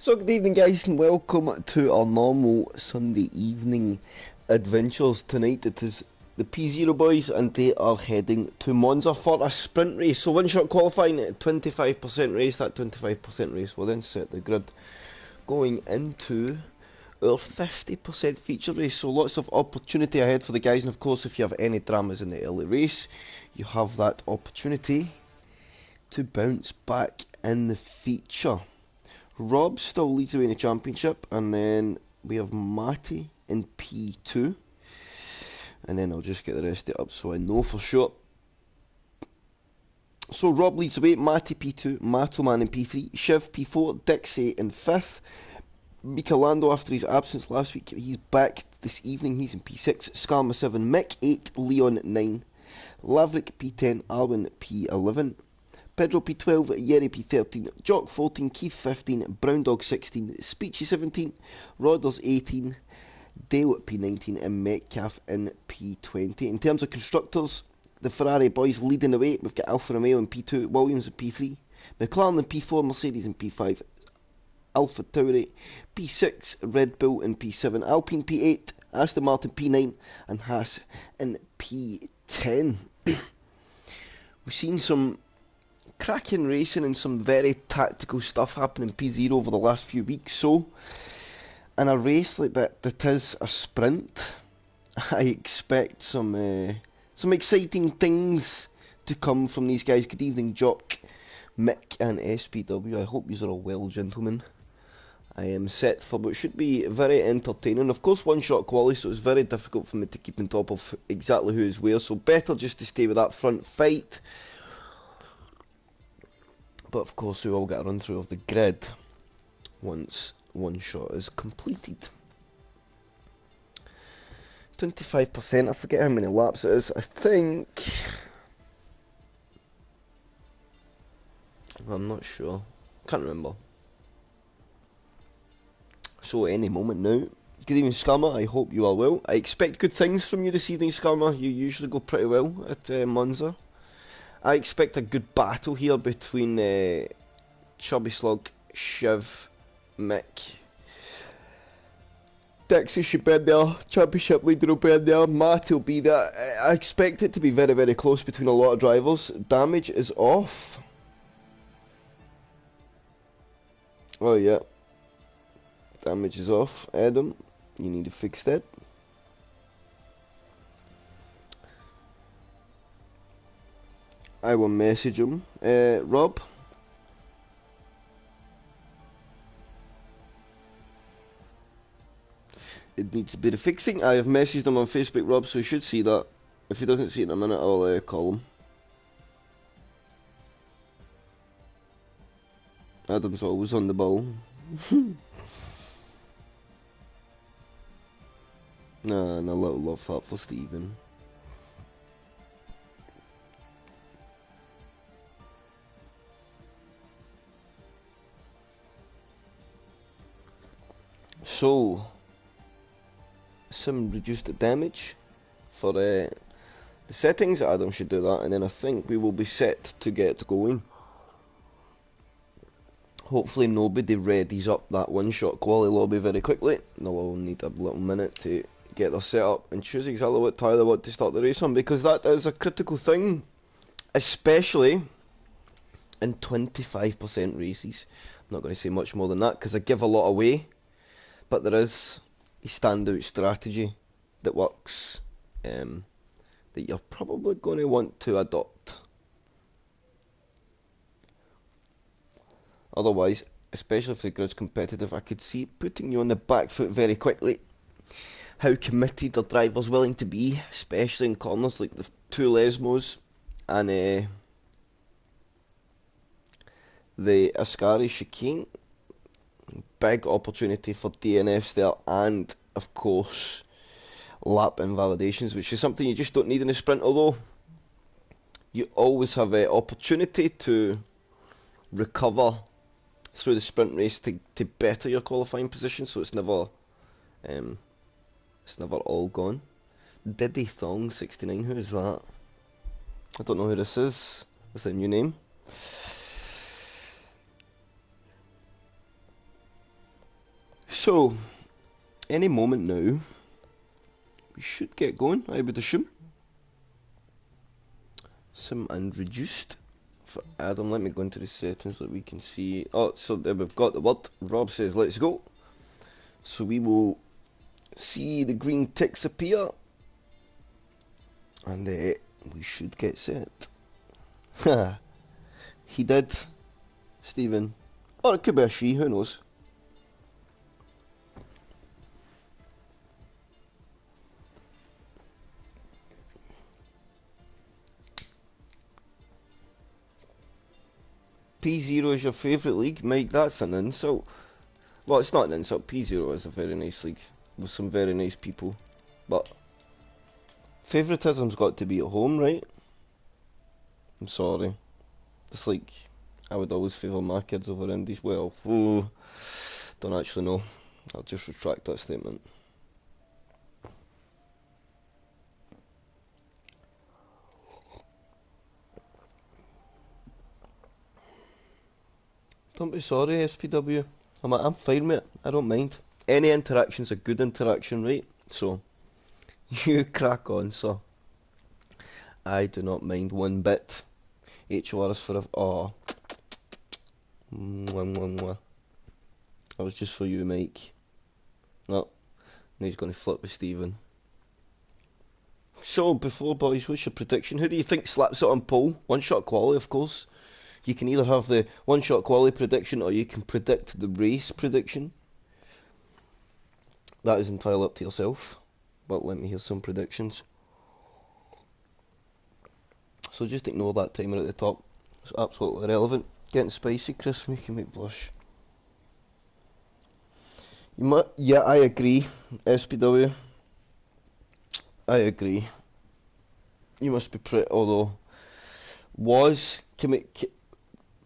So good evening guys and welcome to our normal Sunday evening adventures. Tonight it is the P0 boys and they are heading to Monza for a sprint race. So one shot qualifying at 25% race. That 25% race will then set the grid going into our 50% feature race. So lots of opportunity ahead for the guys, and of course if you have any dramas in the early race you have that opportunity to bounce back in the feature. Rob still leads the way in the championship, and then we have Matty in P2, and then I'll just get the rest of it up so I know for sure. So Rob leads the way, Matty P2, Matoman in P3, Shiv P4, Dixie in 5th, Michelando after his absence last week, he's back this evening, he's in P6, Skarma 7, Mick 8, Leon 9, Laverick P10, Arwin P11, Pedro P12, Yeri P13, Jock 14, Keith 15, Brown Dog 16, Speechy 17, Rodders 18, Dale P19 and Metcalf in P20. In terms of constructors, the Ferrari boys leading the way. We've got Alfa Romeo in P2, Williams in P3, McLaren in P4, Mercedes in P5, Alpha Tauri P6, Red Bull in P7, Alpine P8, Aston Martin P9 and Haas in P10. We've seen some cracking racing and some very tactical stuff happening in P0 over the last few weeks. So in a race like that is a sprint, I expect some exciting things to come from these guys. Good evening Jock, Mick and SPW. I hope you are all well, gentlemen. I am set for what should be very entertaining. Of course, one shot quality, so it's very difficult for me to keep on top of exactly who is where, so better just to stay with that front fight. But of course we will get a run through of the grid once one shot is completed. 25%, I forget how many laps it is. I think, I'm not sure, can't remember. So any moment now. Good evening Skarma, I hope you are well. I expect good things from you this evening Skarma, you usually go pretty well at Monza. I expect a good battle here between Chubby Slug, Shiv, Mick. Dixie should be in there, championship leader will be in there, Matt will be there. I expect it to be very, very close between a lot of drivers. Damage is off. Oh yeah. Damage is off. Adam, you need to fix that. I will message him. Rob? It needs a bit of fixing. I have messaged him on Facebook, Rob, so he should see that. If he doesn't see it in a minute, I'll call him. Adam's always on the ball. Nah, and a little love heart for Stephen. So, some reduced damage for the settings. Adam should do that, and then I think we will be set to get going. Hopefully nobody readies up that one-shot quality lobby very quickly. They'll all need a little minute to get their setup and choose exactly what tire they want to start the race on, because that is a critical thing, especially in 25% races. I'm not going to say much more than that because I give a lot away. But there is a standout strategy that works that you're probably going to want to adopt. Otherwise, especially if the grid's competitive, I could see putting you on the back foot very quickly. How committed the driver's willing to be, especially in corners like the two Lesmos and the Ascari chicane. Big opportunity for DNFs there, and of course lap invalidations, which is something you just don't need in a sprint, although you always have an opportunity to recover through the sprint race to better your qualifying position, so it's never all gone. Diddy Thong 69, who is that? I don't know who this is. That's a new name. So, any moment now, we should get going, I would assume. Sim and reduced for Adam. Let me go into the settings so that we can see. Oh, so there we've got the word. Rob says let's go. So we will see the green ticks appear. And we should get set. He did, Stephen. Or it could be a she, who knows. P0 is your favourite league? Mike, that's an insult. Well, it's not an insult. P0 is a very nice league with some very nice people. But favouritism's got to be at home, right? I'm sorry. It's like, I would always favour my kids over Indies. Well, don't actually know. I'll just retract that statement. Don't be sorry, SPW. I'm fine with it. I don't mind. Any interaction's a good interaction, right? So, you crack on, sir. I do not mind one bit. HOR is forever. Oh. Mwah, mwah, mwah. That was just for you, Mike. No. Now he's going to flip with Stephen. So, before, boys, what's your prediction? Who do you think slaps it on pole? One shot quality, of course. You can either have the one-shot quality prediction or you can predict the race prediction. That is entirely up to yourself. But let me hear some predictions. So just ignore that timer at the top. It's absolutely irrelevant. Getting spicy, Chris, making me blush. Yeah, I agree, SPW. I agree. You must be pretty, although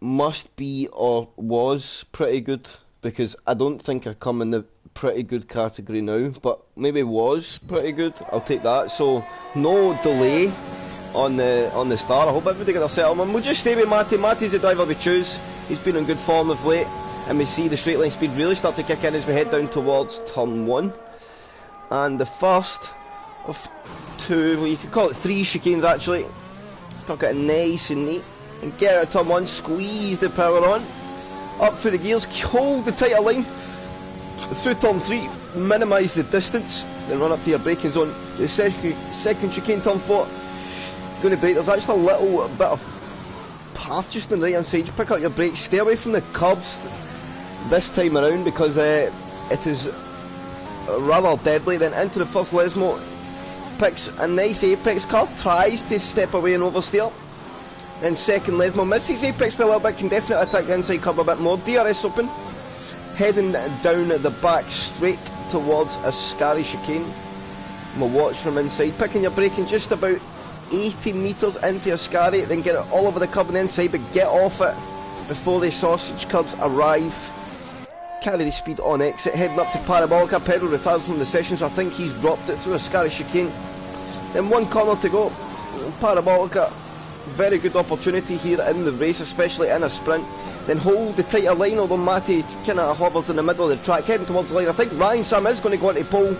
must be or was pretty good, because I don't think I come in the pretty good category now, but maybe was pretty good. I'll take that. So no delay on the start. I hope everybody got their settlement. We'll just stay with Matty. Matty's the driver we choose. He's been in good form of late, and we see the straight line speed really start to kick in as we head down towards turn 1. And the first of two, well, you could call it 3 chicanes actually. Tuck it nice and neat. And get out of turn 1, squeeze the power on, up through the gears, hold the tighter line, through turn 3, minimise the distance, then run up to your braking zone. The second chicane, turn 4, going to brake. There's actually a little bit of path just on the right hand side. You pick up your brakes, stay away from the curbs this time around because it is rather deadly. Then into the first Lesmo, picks a nice apex car, tries to step away and oversteer. Then second Lesmo misses apex by a little bit, can definitely attack the inside curb a bit more. DRS open, heading down the back straight towards a scary chicane. We'll watch from inside, picking your braking just about 80 metres into a scary, then get it all over the curb and inside, but get off it before the sausage curbs arrive. Carry the speed on exit, heading up to Parabolica. Pedro retires from the session, so I think he's dropped it through a scary chicane. Then one corner to go. Parabolica, very good opportunity here in the race, especially in a sprint. Then hold the tighter line, although Matty kind of hovers in the middle of the track, heading towards the line. I think Ryan Sam is going to go into pole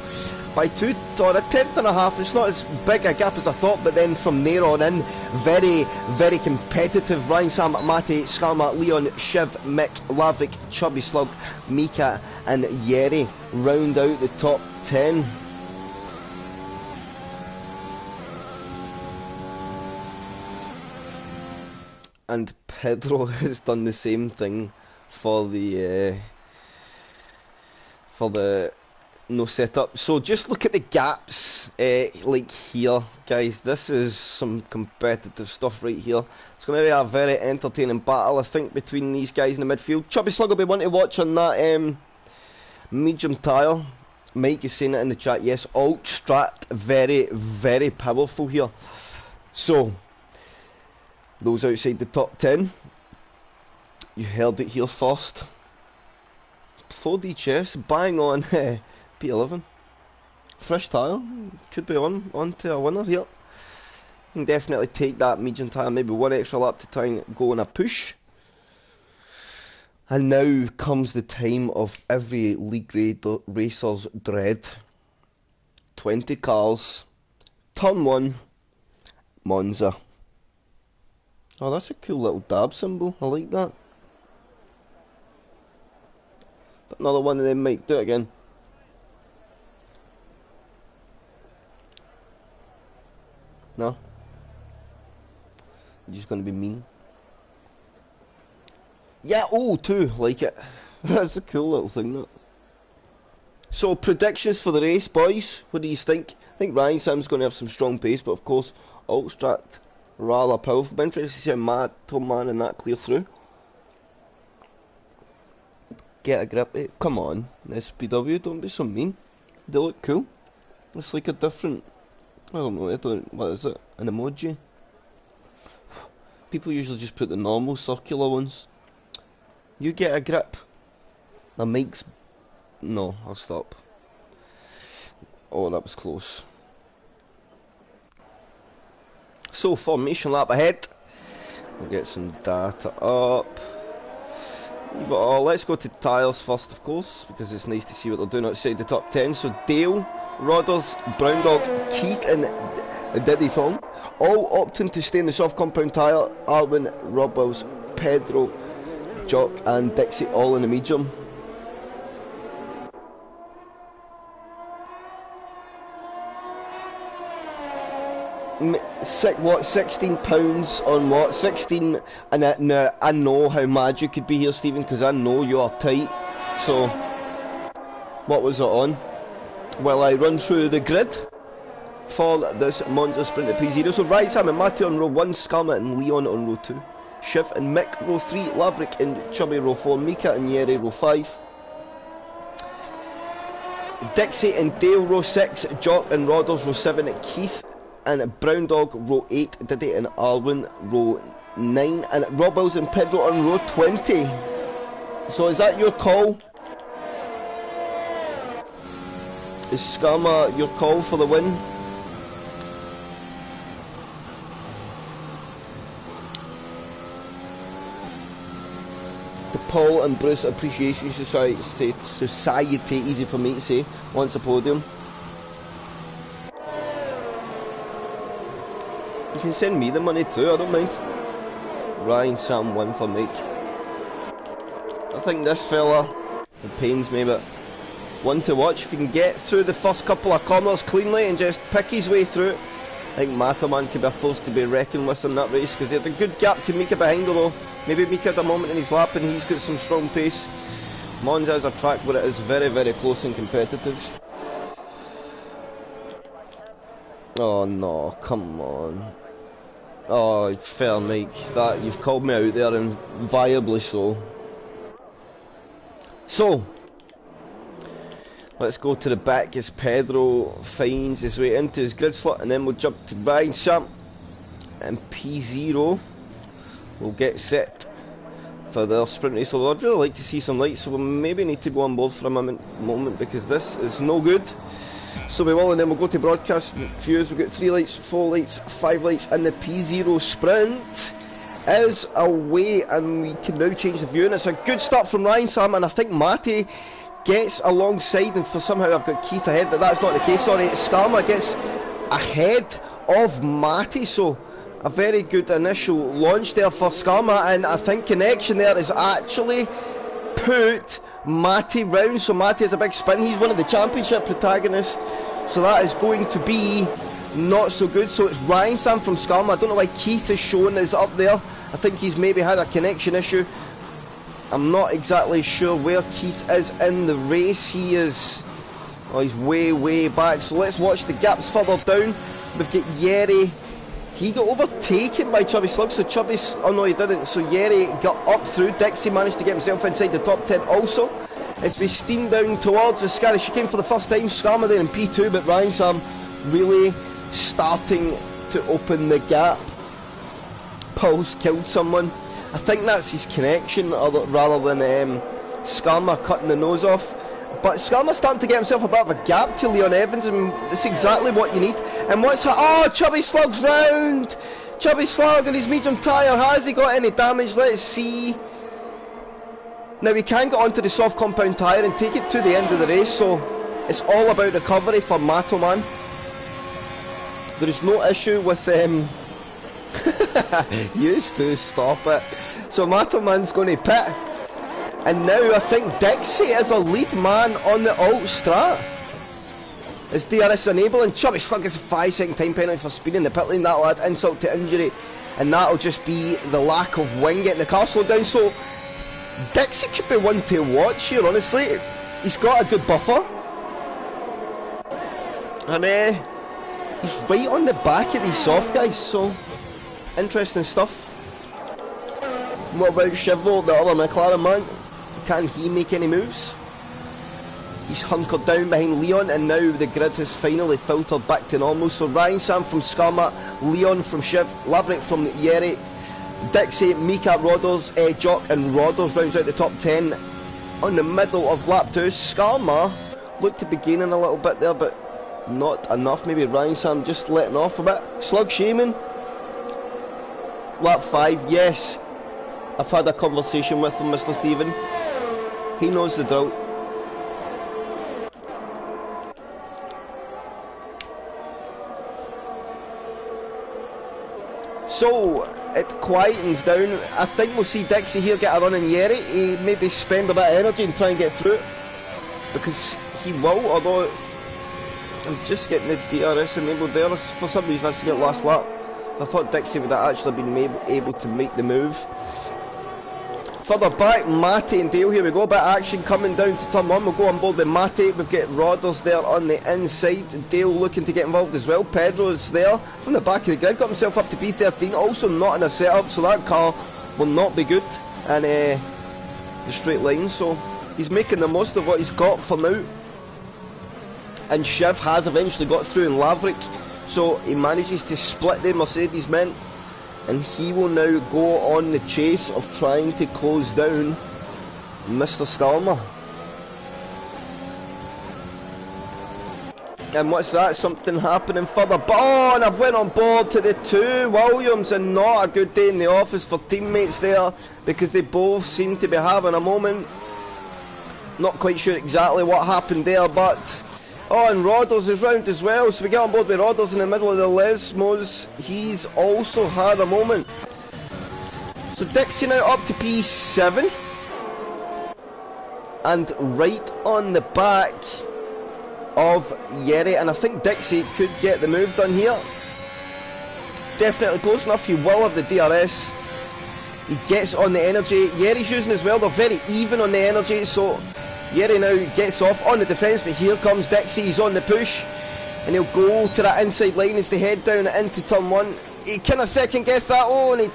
by 2 or a tenth and a half. It's not as big a gap as I thought, but then from there on in, very, very competitive. Ryan Sam, Matty, Skarma, Leon, Shiv, Mick, Laverick, Chubby Slug, Mika and Yeri round out the top 10. And Pedro has done the same thing for the no setup. So just look at the gaps, like here, guys. This is some competitive stuff right here. It's going to be a very entertaining battle, I think, between these guys in the midfield. Chubby Slug will be one to watch on that medium tyre. Mike is saying it in the chat. Yes, alt strat, very, very powerful here. So those outside the top 10, you heard it here first. 4D chess, bang on P11. Fresh tyre, could be on to a winner here. You can definitely take that medium tyre, maybe one extra lap to try and go on a push. And now comes the time of every league racer's dread. 20 cars, turn 1, Monza. Oh, that's a cool little dab symbol, I like that. But another one of them might do it again. No? You're just gonna be mean. Yeah, oh, 2, like it. That's a cool little thing, that. So, predictions for the race, boys. What do you think? I think Ryan Sam's going to have some strong pace, but of course, Altstrat rather powerful. But interesting to see Mato Man and that clear through. Get a grip, eh? Come on, SPW, don't be so mean. They look cool. It's like a different, I don't know, what is it? An emoji? People usually just put the normal circular ones. You get a grip. The mic's... No, I'll stop. Oh, that was close. So, formation lap ahead. We'll get some data up. Let's go to tyres first, of course, because it's nice to see what they're doing outside the top 10. So, Dale, Rodders, Brown Dog, Keith and Diddy Thong all opting to stay in the soft compound tyre. Arwin, Robbels, Pedro, Jock and Dixie all in the medium. What, £16 on what? 16, and now I know how mad you could be here, Stephen, because I know you are tight. So, what was it on? Well, I run through the grid for this Monza Sprint at P0. So, Ryan Sam and Matty on row 1, Skarma and Leon on row 2, Shiv and Mick row 3, Laverick and Chubby row 4, Mika and Yeri row 5, Dixie and Dale row 6, Jock and Rodders row 7, Keith and Brown Dog row 8, Diddy and Arwin row 9, and Robbels and Pedro on row 20. So is that your call? Is Skarma your call for the win? The Paul and Bruce Appreciation Society, easy for me to say, wants a podium. You can send me the money too, I don't mind. Ryan Sam 1 for Mike. I think this fella, it pains me, but one to watch. If he can get through the first couple of corners cleanly and just pick his way through it, I think Mataman could be a force to be reckoned with in that race, because he had a good gap to Mika behind her though. Maybe Mika had a moment in his lap and he's got some strong pace. Monza is a track where it is very, very close and competitive. Oh no, come on. Oh, fair Mike, that you've called me out there, and viably so. So, let's go to the back as Pedro finds his way into his grid slot, and then we'll jump to Ryan Sam and P0 will get set for their sprint race. So I'd really like to see some lights, so we'll maybe need to go on board for a moment because this is no good. So we will, and then we'll go to broadcast views. We've got 3 lights, 4 lights, 5 lights, and the P0 sprint is away, and we can now change the view, and it's a good start from Ryan Sam, and I think Matty gets alongside, and for somehow I've got Keith ahead, but that's not the case. Sorry, Skarma gets ahead of Matty, so a very good initial launch there for Skarma, and I think connection there is actually put Matty round, so Matty has a big spin. He's one of the championship protagonists, so that is going to be not so good. So it's Ryan Sam from Skarma. I don't know why Keith is shown as up there. I think he's maybe had a connection issue. I'm not exactly sure where Keith is in the race. He is, oh, he's way back. So let's watch the gaps further down. We've got Yeri. He got overtaken by Chubby Slug, so Chubby's, oh no he didn't, so Yeri got up through. Dixie managed to get himself inside the top 10 also. As we steam down towards the Scary chicane for the first time, Skarma there in P2, but Ryan Sam really starting to open the gap. Paul's killed someone. I think that's his connection, rather than Skarma cutting the nose off. But Skarma's starting to get himself a bit of a gap to Leon Evans, and that's exactly what you need. And what's that? Oh, Chubby Slug's round! Chubby Slug on his medium tyre, has he got any damage? Let's see. Now we can get onto the soft compound tyre and take it to the end of the race, so it's all about recovery for Matoman. There is no issue with used to stop it. So Matoman's going to pit, and now I think Dixie is a lead man on the alt strat. Is DRS enabling? Chubby Slug is a 5-second time penalty for speeding the pit lane. That'll add insult to injury, and that'll just be the lack of wing getting the car slowed down. So Dixie could be one to watch here, honestly. He's got a good buffer, and he's right on the back of these soft guys, so interesting stuff. What about Chevrolet, the other McLaren man? Can he make any moves? He's hunkered down behind Leon, and now the grid has finally filtered back to normal. So Ryan Sam from Skarma, Leon from Chev, Laverick from Yeri, Dixie, Mika, Rodders, Jock and Rodders rounds out the top 10 on the middle of lap 2. Skarma looked to be gaining a little bit there, but not enough. Maybe Ryan Sam just letting off a bit. Slug Shaman, lap 5, yes. I've had a conversation with him, Mr. Stephen. He knows the drill. So it quietens down. I think we'll see Dixie here get a run in Yeri. He maybe spend a bit of energy and try and get through it, because he will, although I'm just getting the DRS enabled there. For some reason I seen it last lap. I thought Dixie would have actually been able to make the move. Further back, Matty and Dale, here we go, a bit of action coming down to turn 1. We'll go on board with Matty. We've got Rodders there on the inside, Dale looking to get involved as well. Pedro's there from the back of the grid, got himself up to P13, also not in a setup, so that car will not be good in the straight line, so he's making the most of what he's got for now. And Shiv has eventually got through in Laverick, so he manages to split the Mercedes men, and he will now go on the chase of trying to close down Mr. Skarma. And what's that? Something happening further. Oh, and I've went on board to the 2 Williams, and not a good day in the office for teammates there, because they both seem to be having a moment. Not quite sure exactly what happened there, but oh, and Rodders is round as well, so we get on board with Rodders in the middle of the Lesmos. He's also had a moment. So Dixie now up to P7, and right on the back of Yeri, and I think Dixie could get the move done here. Definitely close enough. He will have the DRS. He gets on the energy. Yeri's using as well. They're very even on the energy, so Yeri now gets off on the defence, but here comes Dixie. He's on the push, and he'll go to that inside line as they head down into turn 1. He kind of second guessed that, and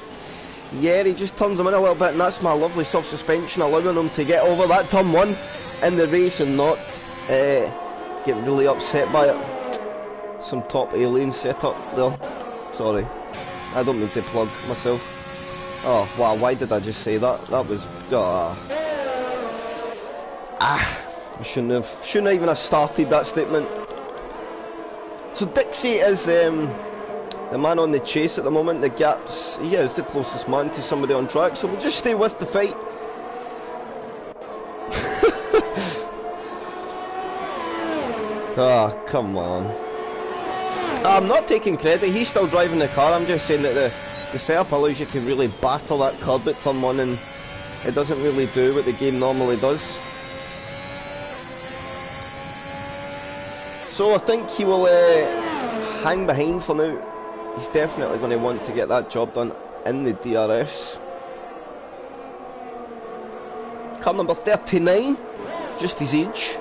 Yeri just turns him in a little bit, and that's my lovely soft suspension allowing him to get over that turn 1 in the race and not get really upset by it. Some top alien setup there. Sorry, I don't mean to plug myself. Oh wow, why did I just say that? That was I shouldn't even have started that statement. So Dixie is the man on the chase at the moment. The gaps, he is the closest man to somebody on track, so we'll just stay with the fight. Ah, oh, come on. I'm not taking credit, he's still driving the car. I'm just saying that the setup allows you to really battle that curb at turn 1, and it doesn't really do what the game normally does. So I think he will hang behind for now. He's definitely going to want to get that job done in the DRS. Car number 39, just his age.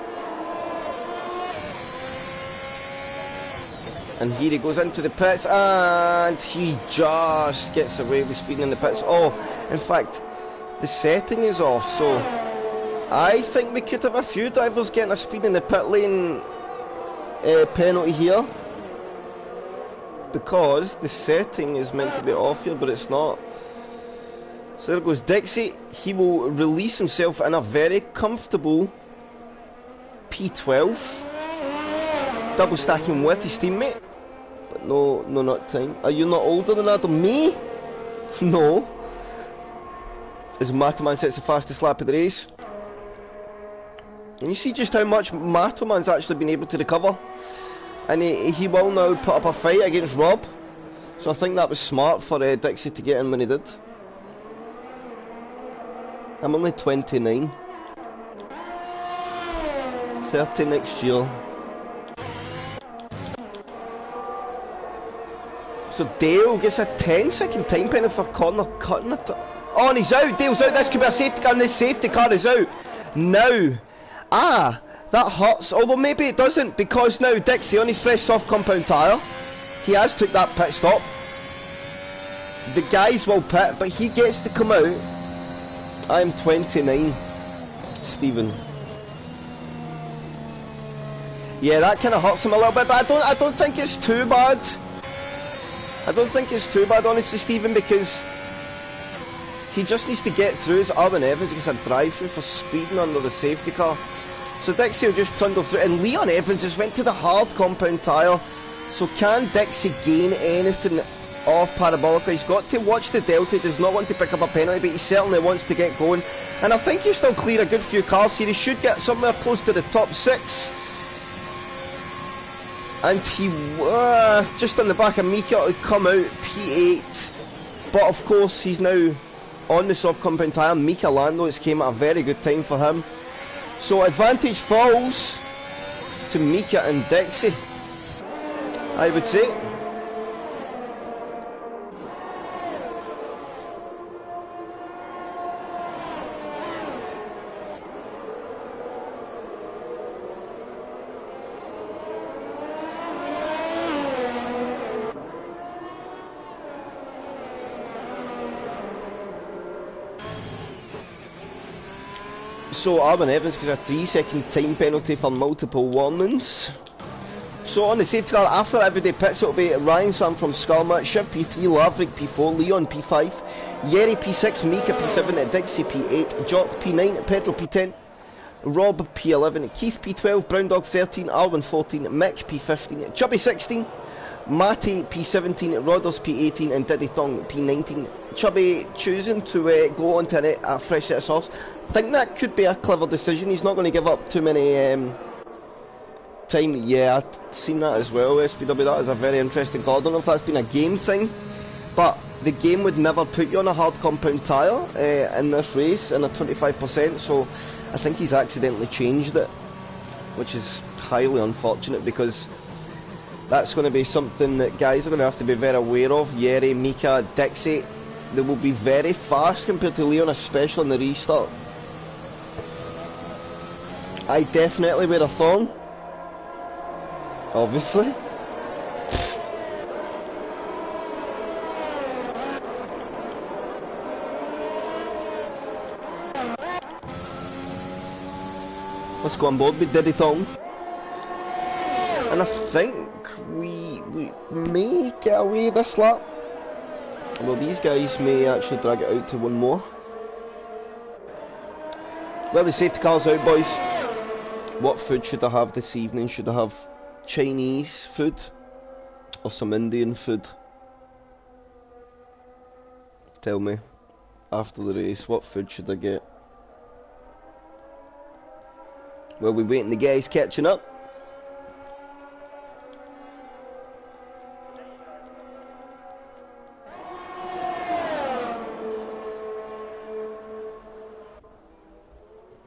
And here he goes into the pits, and he just gets away with speeding in the pits. Oh, in fact, the setting is off, so I think we could have a few drivers getting a speed in the pit lane penalty here, because the setting is meant to be off here, but it's not. So there goes Dixie. He will release himself in a very comfortable P12, double stacking with his teammate. But no, not time. Are you not older than Adam? Me? No. As Mataman sets the fastest lap of the race. And you see just how much Matoman's actually been able to recover. And he will now put up a fight against Rob. So I think that was smart for Dixie to get in when he did. I'm only 29. 30 next year. So Dale gets a 10-second time penalty for corner cutting it. Oh, and he's out. Dale's out. This could be a safety car, and this safety car is out. Now. Ah, that hurts. Although maybe it doesn't, because now Dixie on his fresh soft compound tyre, he has took that pit stop. The guys will pit, but he gets to come out. I'm 29, Stephen. Yeah, that kind of hurts him a little bit, but I don't think it's too bad. I don't think it's too bad, honestly, Stephen, because he just needs to get through. As Arvin Evans gets a drive-through for speeding under the safety car. So Dixie will just trundle through, and Leon Evans just went to the hard compound tyre. So can Dixie gain anything off Parabolica? He's got to watch the Delta. He does not want to pick up a penalty, but he certainly wants to get going. And I think he'll still clear a good few cars here. He should get somewhere close to the top 6. And he just on the back of Mika to come out P8. But of course he's now on the soft compound tyre. Mika Lando, it's came at a very good time for him. So advantage falls to Mika and Dixie, I would say. So Arvin Evans gets a 3-second time penalty for multiple warnings. So on the safety car, after everyday pits, it'll be Ryan Sam from Skarma, Shiv P3, Laverick P4, Leon P5, Yeri P6, Mika P7, Dixie P8, Jock P9, Pedro P10, Rob P11, Keith P12, Brown Dog 13, Arwin 14, Mick P15, Chubby 16, Matty P17, Rodders P18 and Diddy Thong P19. Chubby choosing to go on to a fresh set of sauce. I think that could be a clever decision. He's not going to give up too many time. Yeah, I've seen that as well, SPW. That is a very interesting call. I don't know if that's been a game thing, but the game would never put you on a hard compound tyre in this race in a 25%, so I think he's accidentally changed it, which is highly unfortunate because that's going to be something that guys are going to have to be very aware of. Yeri, Mika, Dixie, they will be very fast compared to Leon, especially in the restart. I definitely wear a thorn, obviously. Let's go on board with Diddy Thong. And I think we may get away this lap. Although these guys may actually drag it out to one more. Well, the safety car's out, boys. What food should I have this evening? Should I have Chinese food or some Indian food? Tell me, after the race, what food should I get? Well, we're waiting, the guys catching up.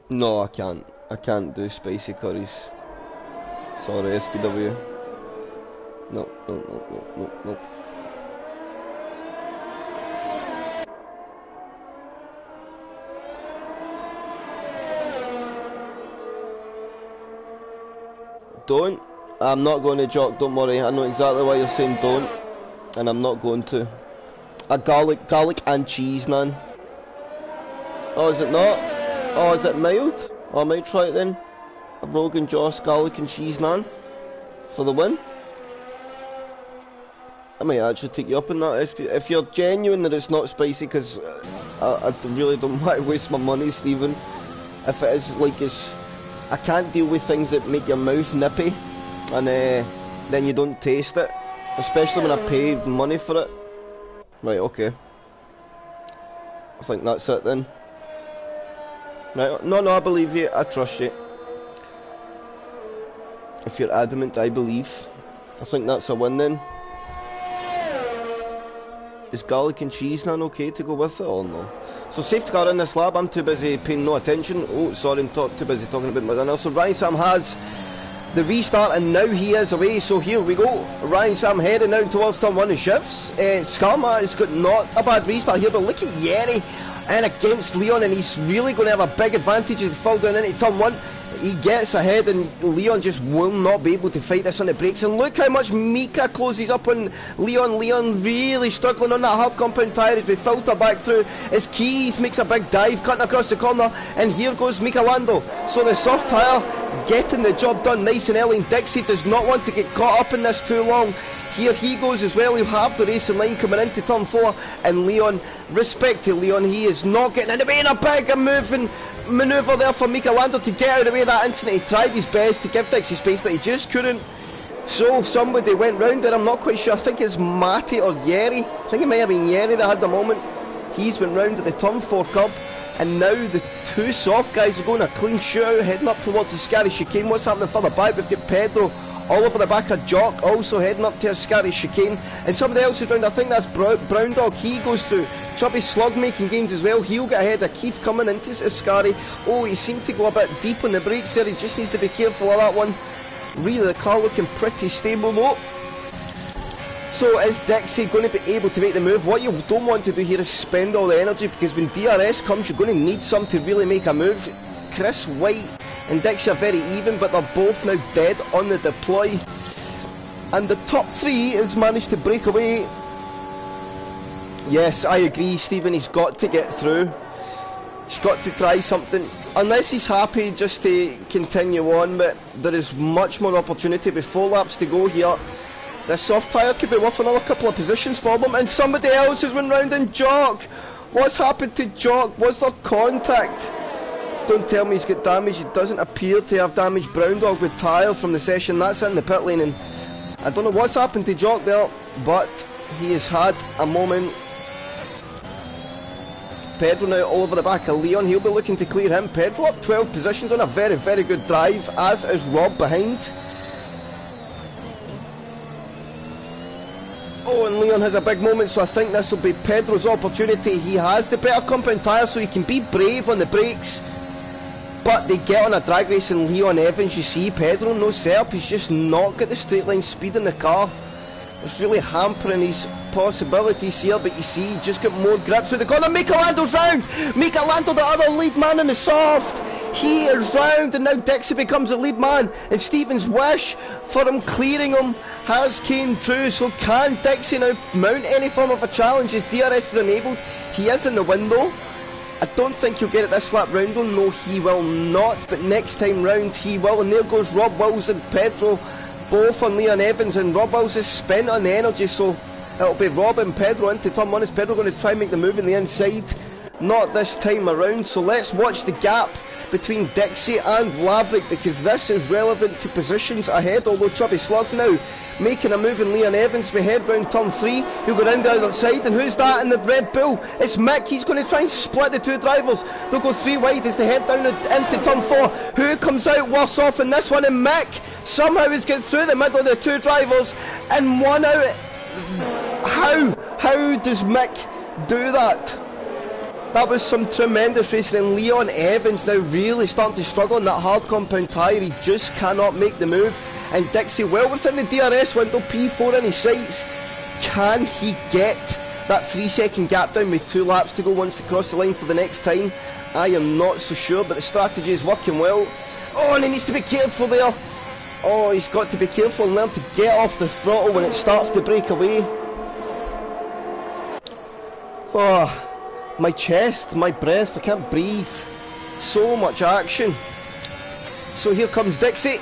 No, I can't. I can't do spicy curries. Sorry, SPW. No. Don't. I'm not going to Jock, don't worry. I know exactly why you're saying don't. And I'm not going to. A garlic and cheese naan. Oh, is it not? Oh, is it mild? Oh, I might try it then. A Rogan Josh garlic and cheese naan for the win. I might actually take you up on that, SP. If you're genuine that it's not spicy, because I really don't want to waste my money, Stephen. If it is like I can't deal with things that make your mouth nippy, and then you don't taste it, especially when I pay money for it. Right, okay. I think that's it then. Right, no, I believe you. I trust you. If you're adamant, I believe. I think that's a win then. Is garlic and cheese none okay to go with it or no? So safety car in this lap, I'm too busy paying no attention. Oh, sorry, I'm too busy talking about my dinner. So Ryan Sam has the restart and now he is away. So here we go. Ryan Sam heading out towards turn 1 and shifts. Skarma has got not a bad restart here, but look at Yeri and against Leon, and he's really going to have a big advantage as he falls down into turn 1. He gets ahead and Leon just will not be able to fight this on the brakes, and look how much Mika closes up on Leon. Leon really struggling on that hard compound tyre as we filter back through. His Keys makes a big dive cutting across the corner, and here goes Mika Lando. So the soft tyre getting the job done nice and early, and Dixie does not want to get caught up in this too long. Here he goes as well. He'll have the racing line coming into turn 4, and Leon, respect to Leon, he is not getting in the way, and a big moving manoeuvre there for Mika Lando to get out of the way of that incident. He tried his best to give Dixie space, but he just couldn't. So somebody went round there, I'm not quite sure. I think it's Matty or Yeri. I think it might have been Yeri that had the moment. He's went round at the turn 4 curb, and now the two soft guys are going a clean shootout heading up towards the scary chicane. What's happening further back? We've got Pedro all over the back of Jock, also heading up to a scary chicane, and somebody else is round. I think that's Brown Dog. He goes through. Chubby Slug making gains as well. He'll get ahead of Keith coming into Scary. Oh, he seemed to go a bit deep on the brakes there. He just needs to be careful of that one. Really, the car looking pretty stable though. So is Dixie going to be able to make the move? What you don't want to do here is spend all the energy, because when DRS comes, you're going to need some to really make a move. Chris White and Dixie are very even, but they're both now dead on the deploy. And the top 3 has managed to break away. Yes, I agree, Stephen, he's got to get through. He's got to try something. Unless he's happy just to continue on, but there is much more opportunity with 4 laps to go here. This soft tyre could be worth another couple of positions for them, and somebody else has went round in Jock. What's happened to Jock? Was there contact? Don't tell me he's got damage. It doesn't appear to have damage. Brown Dog with tyres from the session. That's in the pit lane, and I don't know what's happened to Jock there, but he has had a moment. Pedro now all over the back of Leon. He'll be looking to clear him. Pedro up 12 positions on a very, very good drive, as is Rob behind. Oh, and Leon has a big moment, so I think this will be Pedro's opportunity. He has the better compound tyre, so he can be brave on the brakes. But they get on a drag race, and Leon Evans, you see, Pedro, no setup. He's just not got the straight line speed in the car. It's really hampering his possibilities here, but you see, he just got more grip through the corner. Mika Lando's round! Mika Lando, the other lead man in the soft. He is round, and now Dixie becomes the lead man, and Stephen's wish for him clearing him has came true. So can Dixie now mount any form of a challenge as DRS is enabled? He is in the window. I don't think he'll get it this lap round though. No, he will not, but next time round he will. And there goes Rob Wills and Pedro, both on Leon Evans, and Rob Wills is spent on the energy, so it'll be Rob and Pedro into turn 1. Is Pedro going to try and make the move in the inside? Not this time around. So let's watch the gap between Dixie and Laverick, because this is relevant to positions ahead. Although Chubby Slug now making a move in Leon Evans. We head round turn 3. He'll go round the other side, and who's that in the Red Bull? It's Mick. He's going to try and split the two drivers. They'll go 3 wide as they head down into turn 4. Who comes out worse off in this one? And Mick somehow has got through the middle of the two drivers and one out. How does Mick do that? That was some tremendous racing, and Leon Evans now really starting to struggle in that hard compound tyre. He just cannot make the move. And Dixie well within the DRS window, P4 in his sights. Can he get that 3-second gap down with 2 laps to go once they cross the line for the next time? I am not so sure, but the strategy is working well. Oh, and he needs to be careful there. Oh, he's got to be careful and learn to get off the throttle when it starts to break away. Oh, my chest, my breath, I can't breathe. So much action. So here comes Dixie.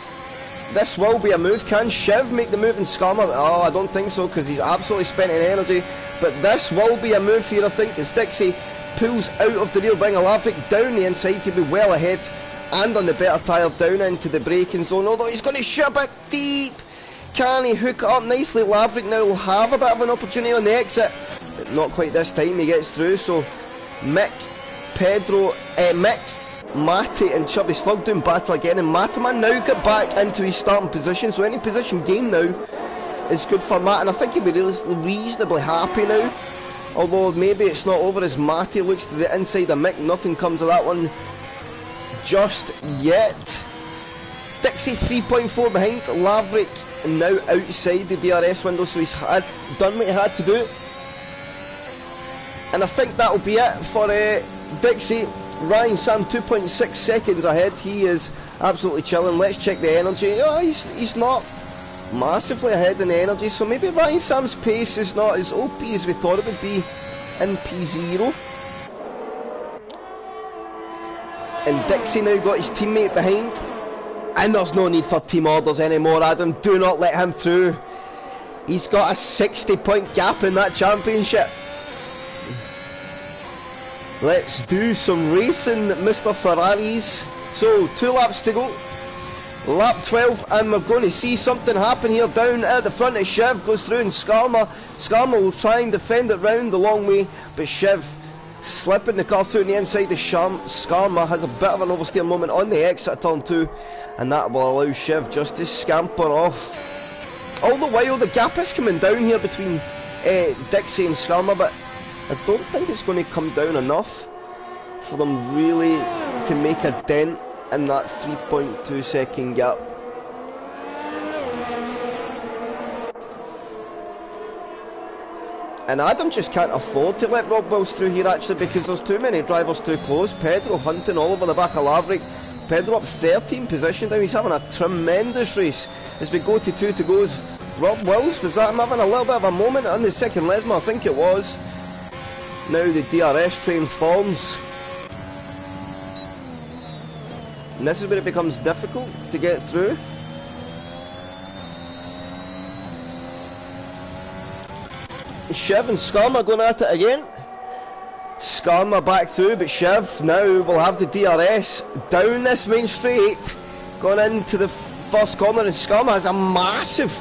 This will be a move. Can Shiv make the move in Skarma? Oh, I don't think so, because he's absolutely spent in energy. But this will be a move here, I think, as Dixie pulls out of the rear wing of Laverick down the inside to be well ahead and on the better tyre down into the braking zone. Although he's going to shoot a bit deep. Can he hook it up nicely? Laverick now will have a bit of an opportunity on the exit, but not quite this time. He gets through. So Mick, Matty and Chubby Slug doing battle again, and Mataman now got back into his starting position, so any position gain now is good for Matt, and I think he'll be reasonably happy now. Although maybe it's not over as Matty looks to the inside of Mick. Nothing comes of that one just yet. Dixie 3.4 behind. Laverick now outside the DRS window, so he's done what he had to do. And I think that'll be it for Dixie. Ryan Sam 2.6 seconds ahead. He is absolutely chilling. Let's check the energy. Oh, he's not massively ahead in the energy, so maybe Ryan Sam's pace is not as OP as we thought it would be in P0. And Dixie now got his teammate behind, and there's no need for team orders anymore, Adam. Do not let him through. He's got a 60-point gap in that championship. Let's do some racing, Mr. Ferraris. So 2 laps to go. Lap 12, and we're going to see something happen here down at the front as Shiv goes through, and Skarma will try and defend it round the long way, but Shiv slipping the car through on the inside of Skarma has a bit of an oversteer moment on the exit of turn 2, and that will allow Shiv just to scamper off. All the while the gap is coming down here between Dixie and Skarma, but I don't think it's going to come down enough for them really to make a dent in that 3.2 second gap. And Adam just can't afford to let Rob Wills through here actually, because there's too many drivers too close. Pedro hunting all over the back of Laverick. Pedro up 13 position now. He's having a tremendous race as we go to 2 to go. Rob Wills, was that him having a little bit of a moment on the second Lesmo? I think it was. Now the DRS train forms. And this is where it becomes difficult to get through. Shiv and Skarma going at it again. Skarma back through, but Shiv now will have the DRS down this main straight, going into the first corner, and Skarma has a massive,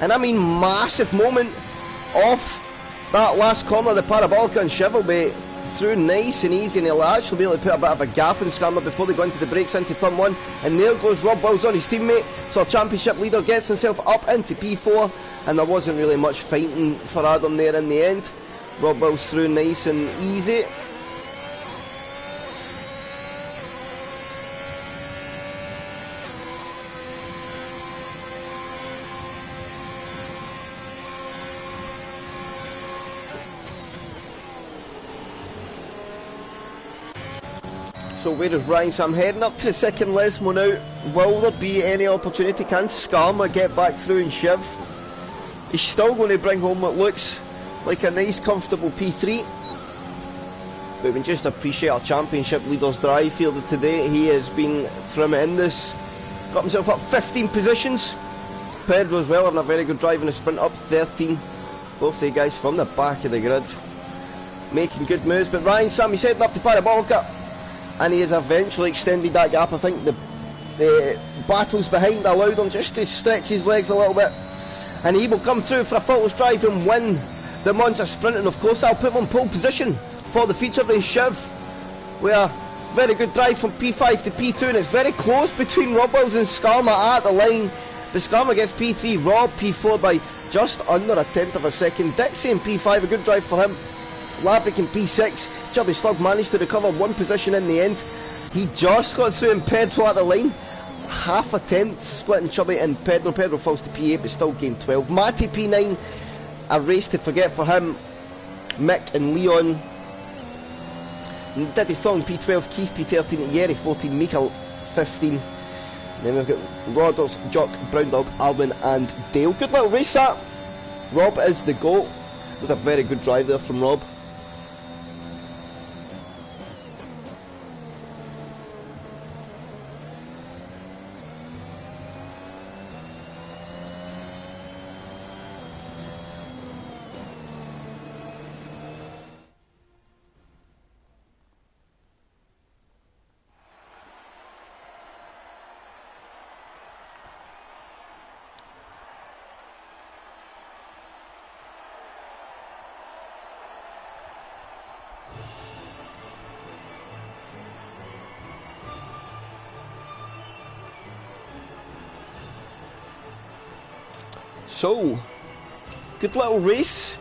and I mean massive moment off that last corner of the Parabolica, and Shiv will be through nice and easy, and he'll actually be able to put a bit of a gap in Skarma before they go into the brakes into turn 1, and there goes Rob Wills on his teammate, so our championship leader gets himself up into P4, and there wasn't really much fighting for Adam there in the end. Rob Wills through nice and easy. So where is Ryan Sam heading up to the second Lesmo now? Will there be any opportunity? Can Skarma get back through and Shiv? He's still going to bring home what looks like a nice comfortable P3. But we can just appreciate our championship leader's drive here today. He has been tremendous. Got himself up 15 positions. Pedro as well having a very good drive in the sprint, up 13. Both the guys from the back of the grid making good moves. But Ryan Sam, he's heading up to Parabolica, and he has eventually extended that gap. I think the battles behind allowed him just to stretch his legs a little bit, and he will come through for a faultless drive and win the Monza sprint. And of course that'll put him on pole position for the feature race. Shiv with a very good drive from P5 to P2, and it's very close between Rob Wills and Skarma at the line, but Skarma gets P3, Rob P4 by just under a tenth of a second. Dixie in P5, a good drive for him. Laverick in P6, Chubby Slug managed to recover one position in the end. He just got through, and Pedro at the line, half a tenth splitting Chubby and Pedro. Pedro falls to P8 but still gained 12. Matty P9, a race to forget for him. Mick and Leon, Diddy Thong P12, Keith P13, Yeri 14, Mikael 15. And then we've got Rodders, Jock, Brown Dog, Alvin and Dale. Good little race that. Rob is the GOAT. It was a very good drive there from Rob. So, good little race.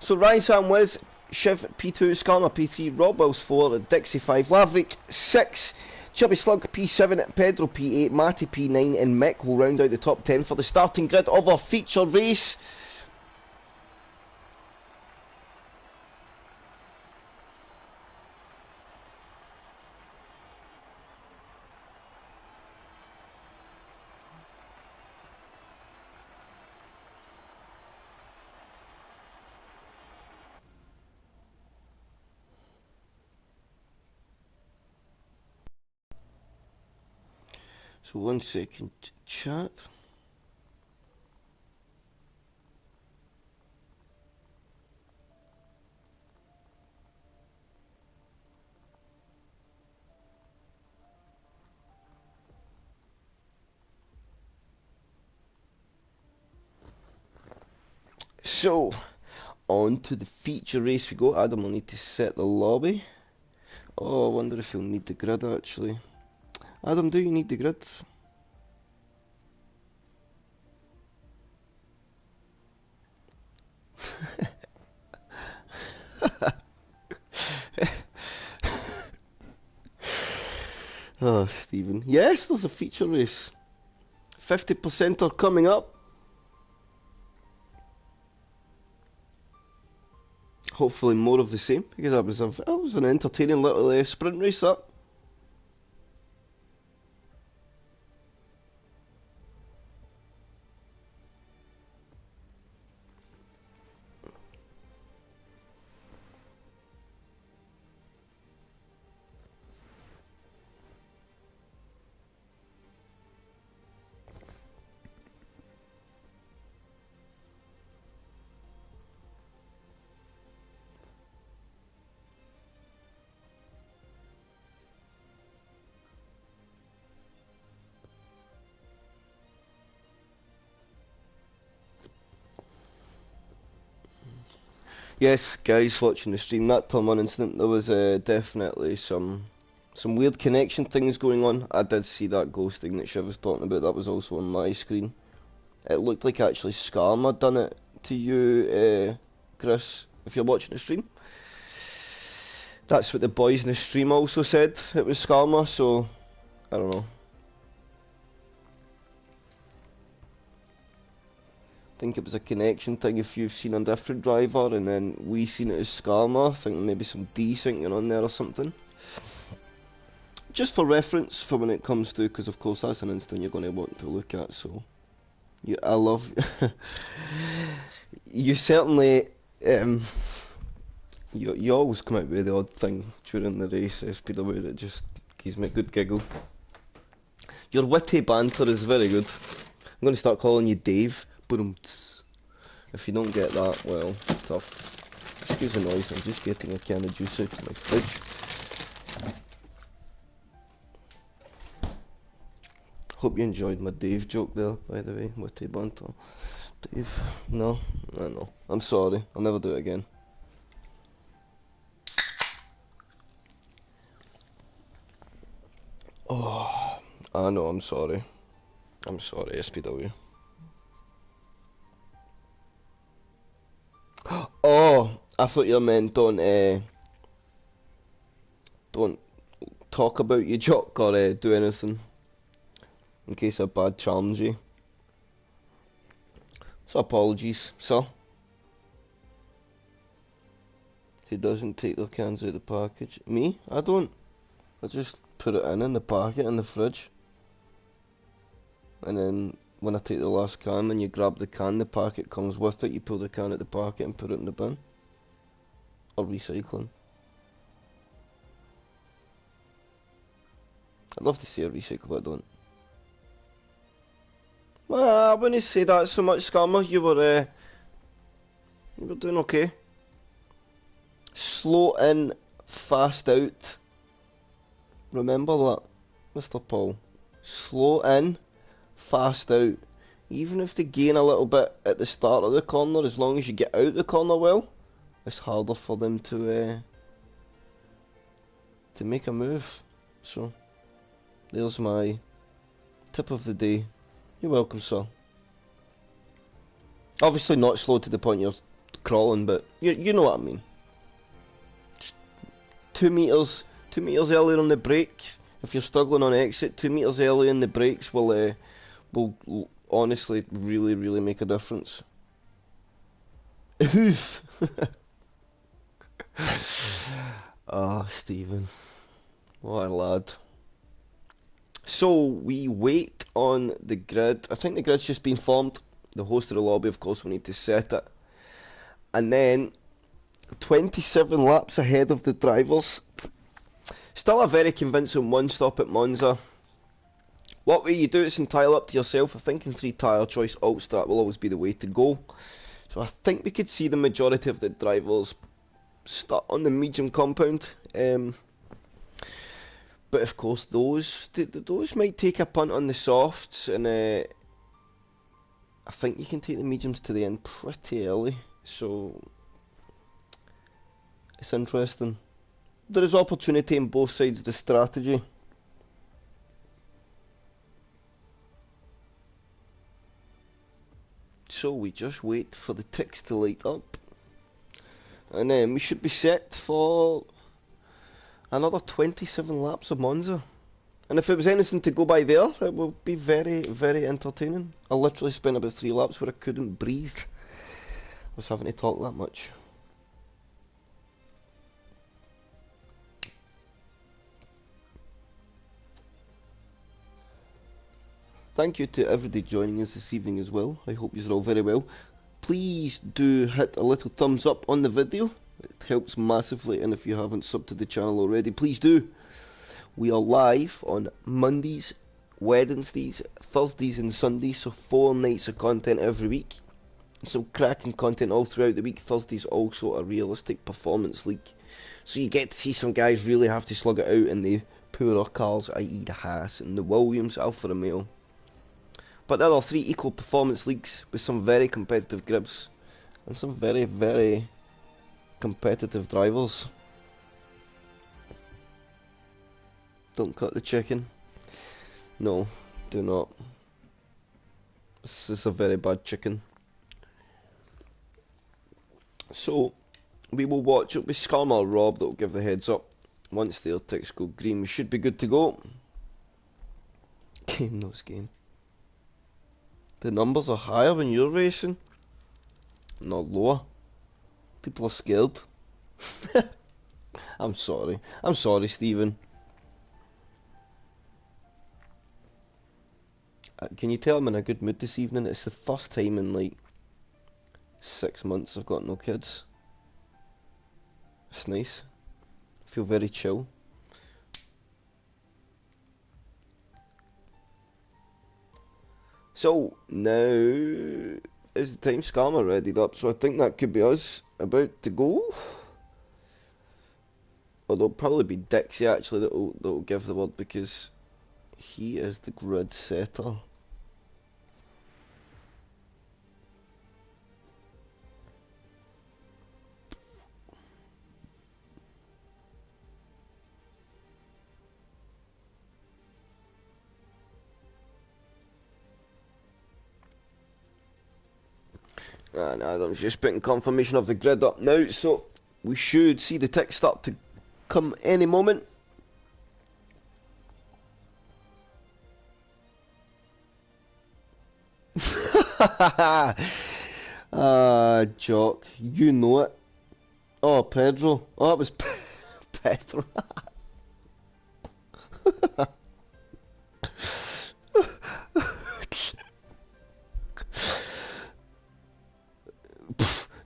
So Ryan Sam Wiz, Shiv P2, Skarma P3, Rob Wells 4, Dixie 5, Laverick 6, Chubby Slug P7, Pedro P8, Matty P9 and Mick will round out the top 10 for the starting grid of our feature race. So 1 second, chat. So, on to the feature race we go. Adam will need to set the lobby. Oh, I wonder if he'll need the grid actually. Adam, do you need the grid? Oh, Stephen. Yes, there's a feature race. 50% are coming up. Hopefully more of the same, because that was an entertaining little sprint race, that. Yes, guys watching the stream, that Tom on incident, there was definitely some weird connection things going on. I did see that ghosting that Shiv was talking about, that was also on my screen. It looked like actually Skarma done it to you, Chris, if you're watching the stream. That's what the boys in the stream also said, it was Skarma, so I don't know. I think it was a connection thing if you've seen a different driver and then we seen it as Skarma. I think maybe some desyncing on there or something. Just for reference for when it comes to, because of course that's an instant you're going to want to look at, so. Yeah, I love you certainly, you always come out with the odd thing during the race, SPW, that just gives me a good giggle. Your witty banter is very good. I'm going to start calling you Dave. If you don't get that, well, it's tough. Excuse the noise, I'm just getting a can of juice out of my fridge. Hope you enjoyed my Dave joke there, by the way, witty banter. Dave, no, I know. I'm sorry, I'll never do it again. Oh, I know, I'm sorry. I'm sorry, SPW. Oh, I thought you meant don't talk about your joke or do anything in case I bad challenge you. So apologies, sir. Who doesn't take their cans out of the package? Me? I don't. I just put it in the packet in the fridge. And then when I take the last can and you grab the can, the packet comes with it, you pull the can out of the packet and put it in the bin. Or recycling. I'd love to say I recycle, but I don't. Well, I wouldn't say that so much, Skarma. You were doing okay. Slow in, fast out. Remember that, Mr. Paul. Slow in, fast out. Even if they gain a little bit at the start of the corner, as long as you get out the corner well, it's harder for them to make a move. So, there's my tip of the day. You're welcome, sir. Obviously not slow to the point you're crawling, but you know what I mean. Just 2 meters earlier on the brakes. If you're struggling on exit, 2 meters earlier in the brakes will honestly really make a difference. Oof. Ah, Stephen, what a lad. So we wait on the grid. I think the grid's just been formed. The host of the lobby, of course, we need to set it. And then 27 laps ahead of the drivers. Still a very convincing one stop at Monza. What way you do it's entirely up to yourself. I think in 3 tyre choice, alt strat will always be the way to go. So I think we could see the majority of the drivers start on the medium compound. But of course those might take a punt on the softs, and I think you can take the mediums to the end pretty early, so it's interesting. There is opportunity on both sides of the strategy. So we just wait for the ticks to light up, and then we should be set for another 27 laps of Monza. And if it was anything to go by there, it would be very entertaining. I literally spent about 3 laps where I couldn't breathe. I was having to talk that much. Thank you to everybody joining us this evening as well. I hope you're all very well. Please do hit a little thumbs up on the video. It helps massively, and if you haven't subbed to the channel already, please do. We are live on Mondays, Wednesdays, Thursdays and Sundays, so 4 nights of content every week. Some cracking content all throughout the week. Thursday's also a realistic performance league, so you get to see some guys really have to slug it out in the poorer cars, i.e. the Haas and the Williams, Alfa Romeo. But there are 3 equal performance leagues with some very competitive grips and some very competitive drivers. Don't cut the chicken. No, do not. This is a very bad chicken. So, we will watch. It'll be Skarma or Rob that will give the heads up. Once their ticks go green, we should be good to go. Game knows game. The numbers are higher when you're racing, not lower. People are scared. I'm sorry. I'm sorry, Stephen. Can you tell I'm in a good mood this evening? It's the first time in like 6 months I've got no kids. It's nice. I feel very chill. So now is the time. Scammer readied up, so I think that could be us about to go. Or there'll probably be Dixie actually that'll give the word, because he is the grid setter. And Adam's just putting confirmation of the grid up now, so we should see the tick start to come any moment. Jock, you know it. Oh, Pedro. Oh, it was Pedro.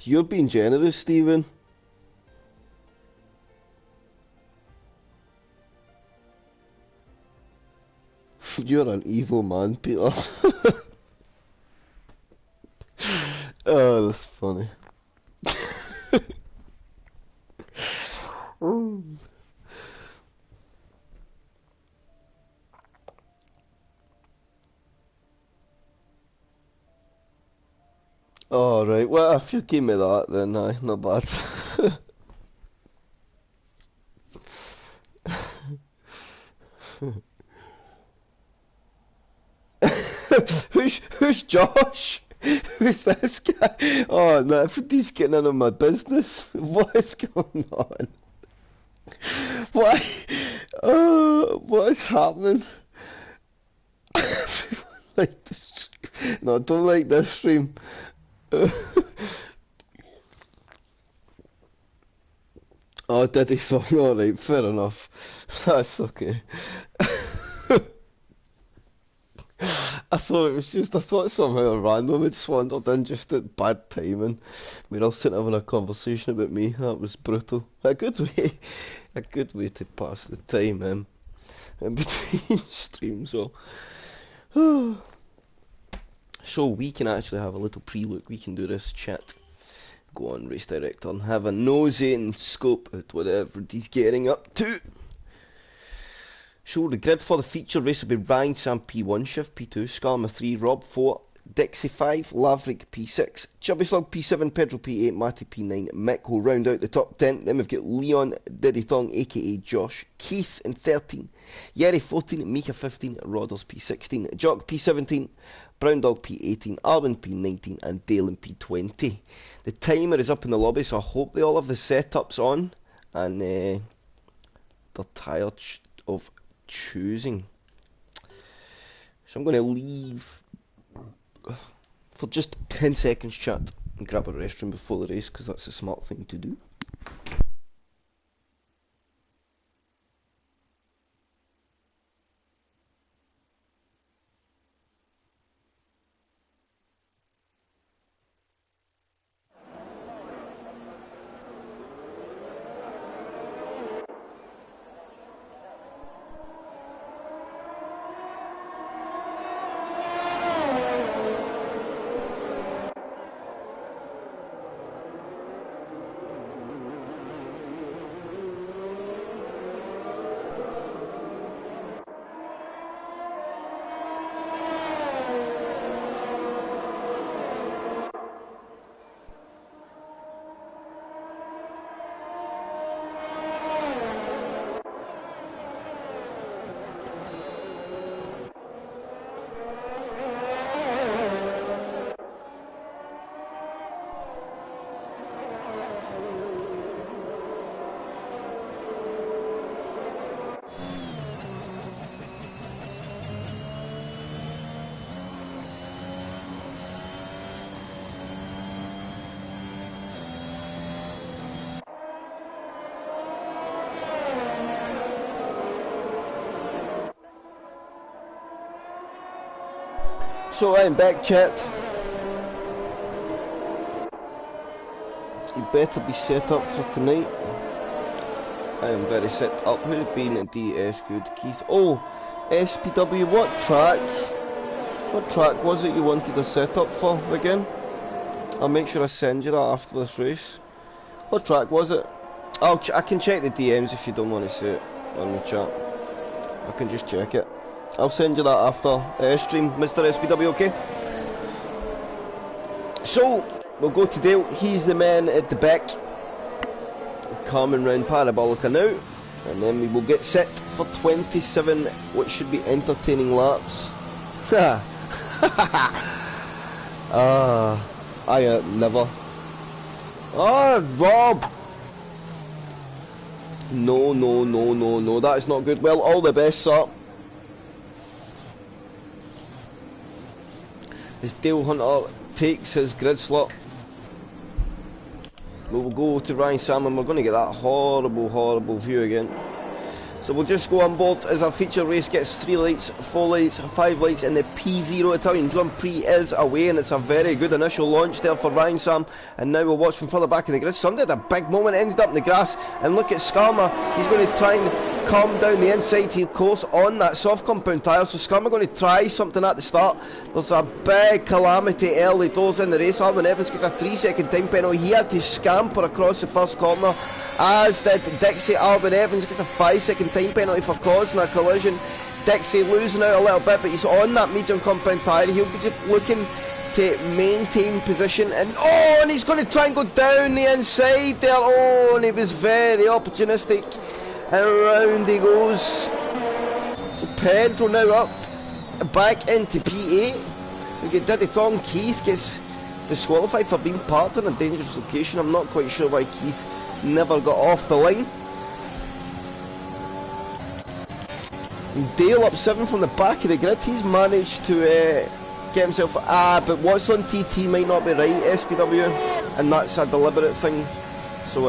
You're being generous, Stephen. You're an evil man, Peter. Oh, that's funny. Oh, right. Well, if you gave me that, then not bad. Who's Josh? Who's this guy? Oh no, everybody's getting in on my business. What is going on? Why? What is happening? Like this. No, I don't like this stream. Oh, did he song? Alright, fair enough. That's okay. I thought somehow random had wandered in just at bad timing. We were all sitting having a conversation about me. That was brutal. A good way to pass the time in between streams. So we can actually have a little pre-look. We can do this chat. Go on, Race Director, and have a nosy and scope at whatever he's getting up to. So the grid for the feature race will be Ryan Sam P1, Shiv P2, Skarma 3, Rob 4, Dixie 5, Laverick P6, Chubby Slug P7, Pedro P8, Matty P9, Mick will round out the top 10. Then we've got Leon Diddy Thong, aka Josh, Keith in 13, Yeri 14, Mika 15, Rodders P16, Jock P17, Brown Dog P18, Arwin P19 and Dalen P20. The timer is up in the lobby, so I hope they all have the setups on and they're tired of choosing. So I'm going to leave for just 10 seconds chat and grab a restroom before the race because that's a smart thing to do. So I'm back, chat. You better be set up for tonight. I am very set up. Who's been at DS Good? Keith. Oh, SPW, what track? What track was it you wanted a setup for again? I'll make sure I send you that after this race. What track was it? I can check the DMs if you don't want to see it on the chat. I can just check it. I'll send you that after stream, Mr. SPW, okay? So, we'll go to Dale. He's the man at the back. Coming round Parabolica now. And then we will get set for 27, what should be entertaining laps. I never. Rob! No, that is not good. Well, all the best, sir. As Dale Hunter takes his grid slot, we will go to Ryan Sam and we're going to get that horrible view again. So we'll just go on board as our feature race gets 3 lights, 4 lights, 5 lights, and the P0 Italian Grand Prix is away, and it's a very good initial launch there for Ryan Sam. And now we'll watch from further back in the grid. Somebody had a big moment, ended up in the grass, and look at Skarma. He's going to try and calm down the inside heel course on that soft compound tyre. So Skarma going to try something at the start. There's a big calamity early doors in the race. Arwin Evans gets a 3-second time penalty. He had to scamper across the first corner, as did Dixie. Arwin Evans gets a 5-second time penalty for causing a collision. Dixie losing out a little bit, but he's on that medium compound tyre. He'll be just looking to maintain position, and and he's going to try and go down the inside there. Oh, and he was very opportunistic, and around he goes. So Pedro now up, back into P8. We get Diddy Thong. Keith gets disqualified for being parked in a dangerous location. I'm not quite sure why Keith never got off the line. Dale up 7 from the back of the grid. He's managed to get himself... but what's on TT might not be right, SPW, and that's a deliberate thing. So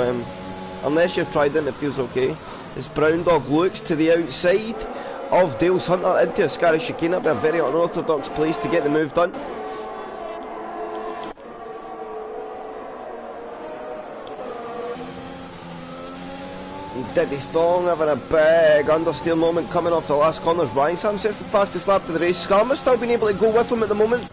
unless you've tried it, it feels okay. As Brown Dog looks to the outside of Dale's Hunter into a Scarish chicane. That'd be a very unorthodox place to get the move done. Diddy Thong having a big understeer moment coming off the last corners. Ryan Sam sets the fastest lap of the race. Skarma's still been able to go with him at the moment.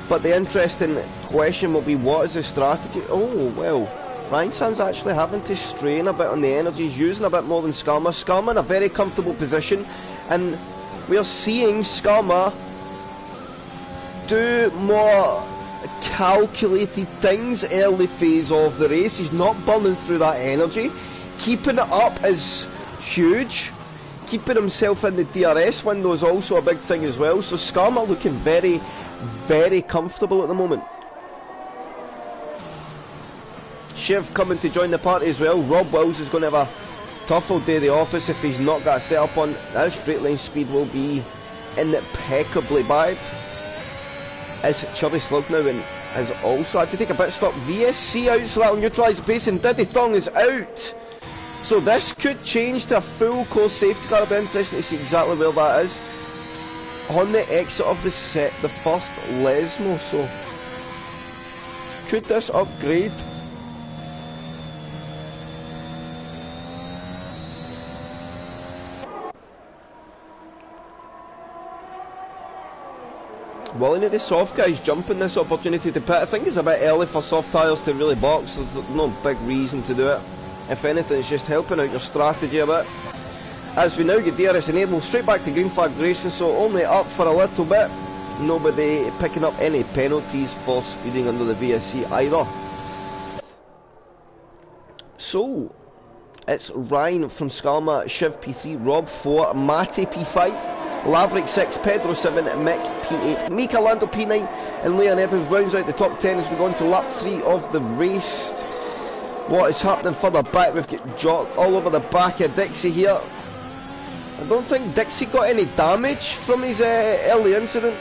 But the interesting question will be, what is the strategy? Oh, well, Ryan Sam's actually having to strain a bit on the energy. He's using a bit more than Skarma. Skarma in a very comfortable position. And we are seeing Skarma do more calculated things early phase of the race. He's not burning through that energy. Keeping it up is huge. Keeping himself in the DRS window is also a big thing as well. So Skarma looking very, very comfortable at the moment. Shiv coming to join the party as well. Rob Wills is going to have a tough old day at the office if he's not got a setup on. That straight line speed will be impeccably bad. As Chubby Slug now and has also had to take a pit stop. VSC out, so that will neutralise the pace, and Diddy Thong is out. So this could change to a full close safety car. It'll be interesting to see exactly where that is. On the exit of the set, the first Lesmo, so could this upgrade? Will any of the soft guys jumping this opportunity to pit? I think it's a bit early for soft tyres to really box. There's no big reason to do it. If anything, it's just helping out your strategy a bit. As we now get DRS enabled, straight back to green flag racing, so only up for a little bit. Nobody picking up any penalties for speeding under the VSC either. So, it's Ryan from Skarma, Shiv P3, Rob 4, Matty P5, Laverick 6, Pedro 7, Mick P8, Mika Lando P9, and Leon Evans rounds out the top 10 as we go on to lap 3 of the race. What is happening further back? We've got Jock all over the back of Dixie here. I don't think Dixie got any damage from his early incident,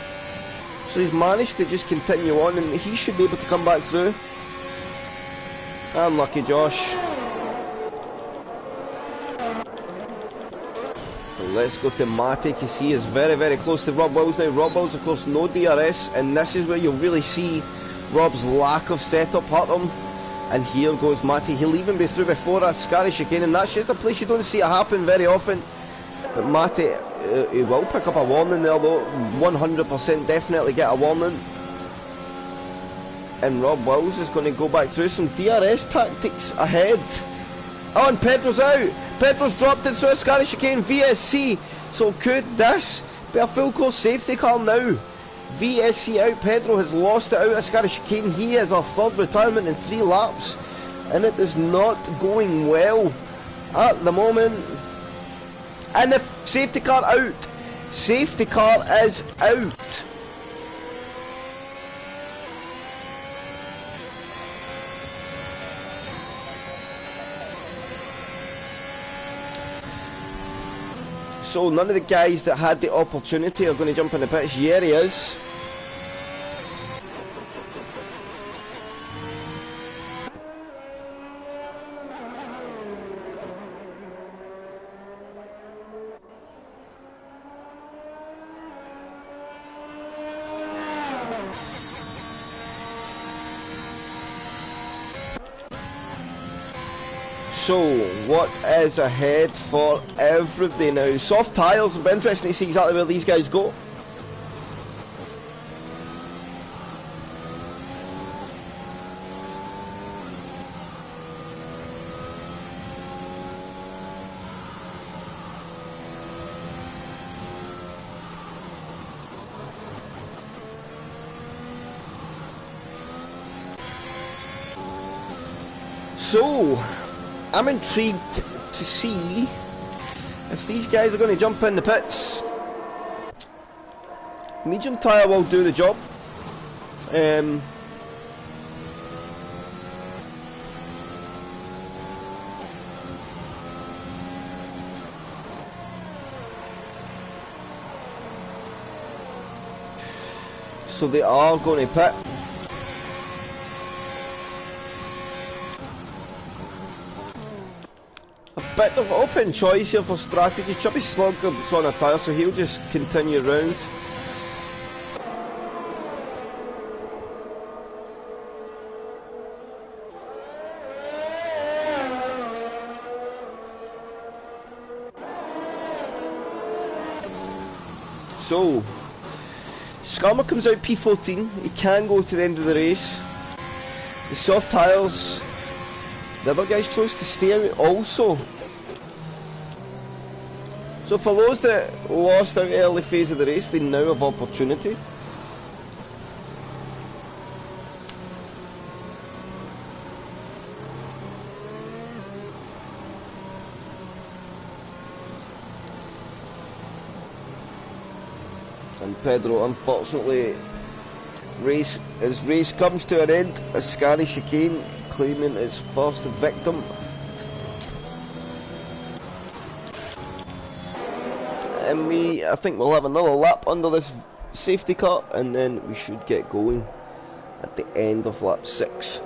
so he's managed to just continue on, and he should be able to come back through. Unlucky Josh. Let's go to Matty, because he is very, very close to Rob Wills now. Rob Wills, of course, no DRS, and this is where you'll really see Rob's lack of setup hurt him. And here goes Matty. He'll even be through before a Scary chicane, and that's just a place you don't see it happen very often. But Matty, he will pick up a warning there though. 100% definitely get a warning. And Rob Wills is going to go back through some DRS tactics ahead. Oh, and Pedro's out. Pedro's dropped it through a Scary chicane. VSC. So could this be a full course safety car now? VSC out. Pedro has lost it out of Scary chicane. He is a third retirement in 3 laps, and it is not going well at the moment. And the safety car out. Safety car is out. So none of the guys that had the opportunity are going to jump in the pits. Yeah, he is. So, what is ahead for everybody now? Soft tyres, it'll be interesting to see exactly where these guys go. So, I'm intrigued to see if these guys are going to jump in the pits. Medium tyre will do the job. So they are going to pit. A bit of open choice here for strategy. Chubby Slug's on a tyre, so he'll just continue round. So, Skarma comes out P14, he can go to the end of the race. The soft tyres, the other guys chose to stay out also. So for those that lost out early phase of the race, they now have opportunity. And Pedro, unfortunately, his race comes to an end. A scary chicane, claiming its first victim. And I think we'll have another lap under this safety car, and then we should get going at the end of lap 6.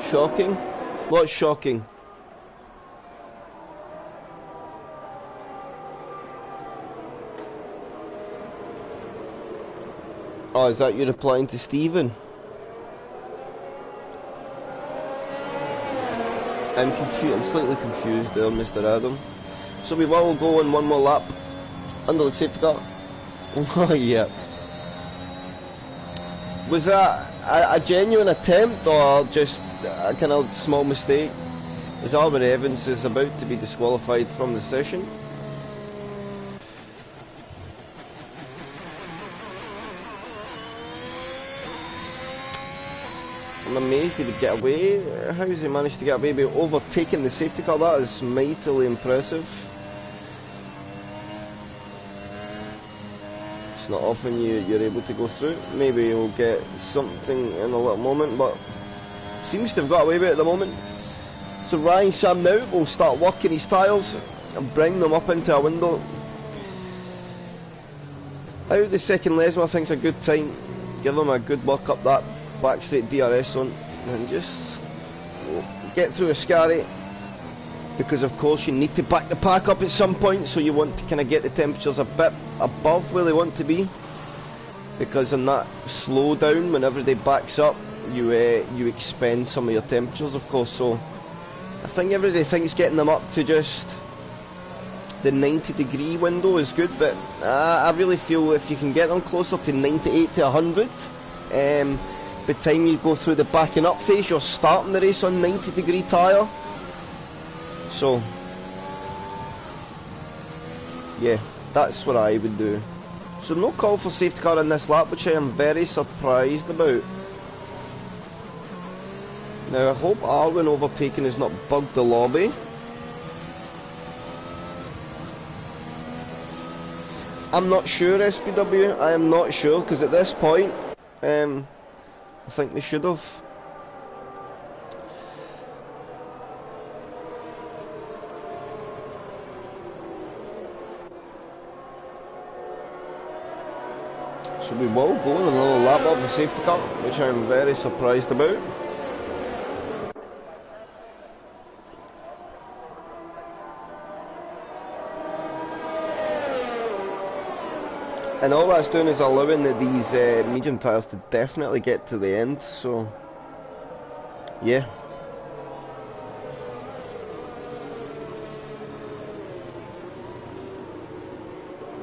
Shocking? What's shocking? Oh, is that you replying to Stephen? I'm confused. I'm slightly confused there, Mr. Adam. So we will go in one more lap under the safety car. Oh yeah. Was that a genuine attempt or just a kind of small mistake? As Albert Evans is about to be disqualified from the session. I'm amazed he would get away. How has he managed to get away by overtaking the safety car? That is mightily impressive. It's not often you're able to go through. Maybe you'll get something in a little moment, but seems to have got away with it at the moment. So Ryan Sam now will start working his tyres and bring them up into a window. Out the second Lesmo, I think, is a good time. Give them a good work up that back straight DRS zone and just get through a scary, because of course you need to back the pack up at some point, so you want to kind of get the temperatures a bit above where they want to be, because in that slowdown, when everybody backs up, you expend some of your temperatures, of course. So I think everybody thinks getting them up to just the 90-degree window is good, but I really feel if you can get them closer to 98 to 100, by the time you go through the backing up phase, you're starting the race on 90-degree tyre. So yeah, that's what I would do. So no call for safety car in this lap, which I am very surprised about. Now I hope Arwen overtaking has not bugged the lobby. I'm not sure, SPW, I am not sure, because at this point I think they should have. So we will go in another lap of the safety car, which I am very surprised about. And all that's doing is allowing these medium tyres to definitely get to the end, so yeah.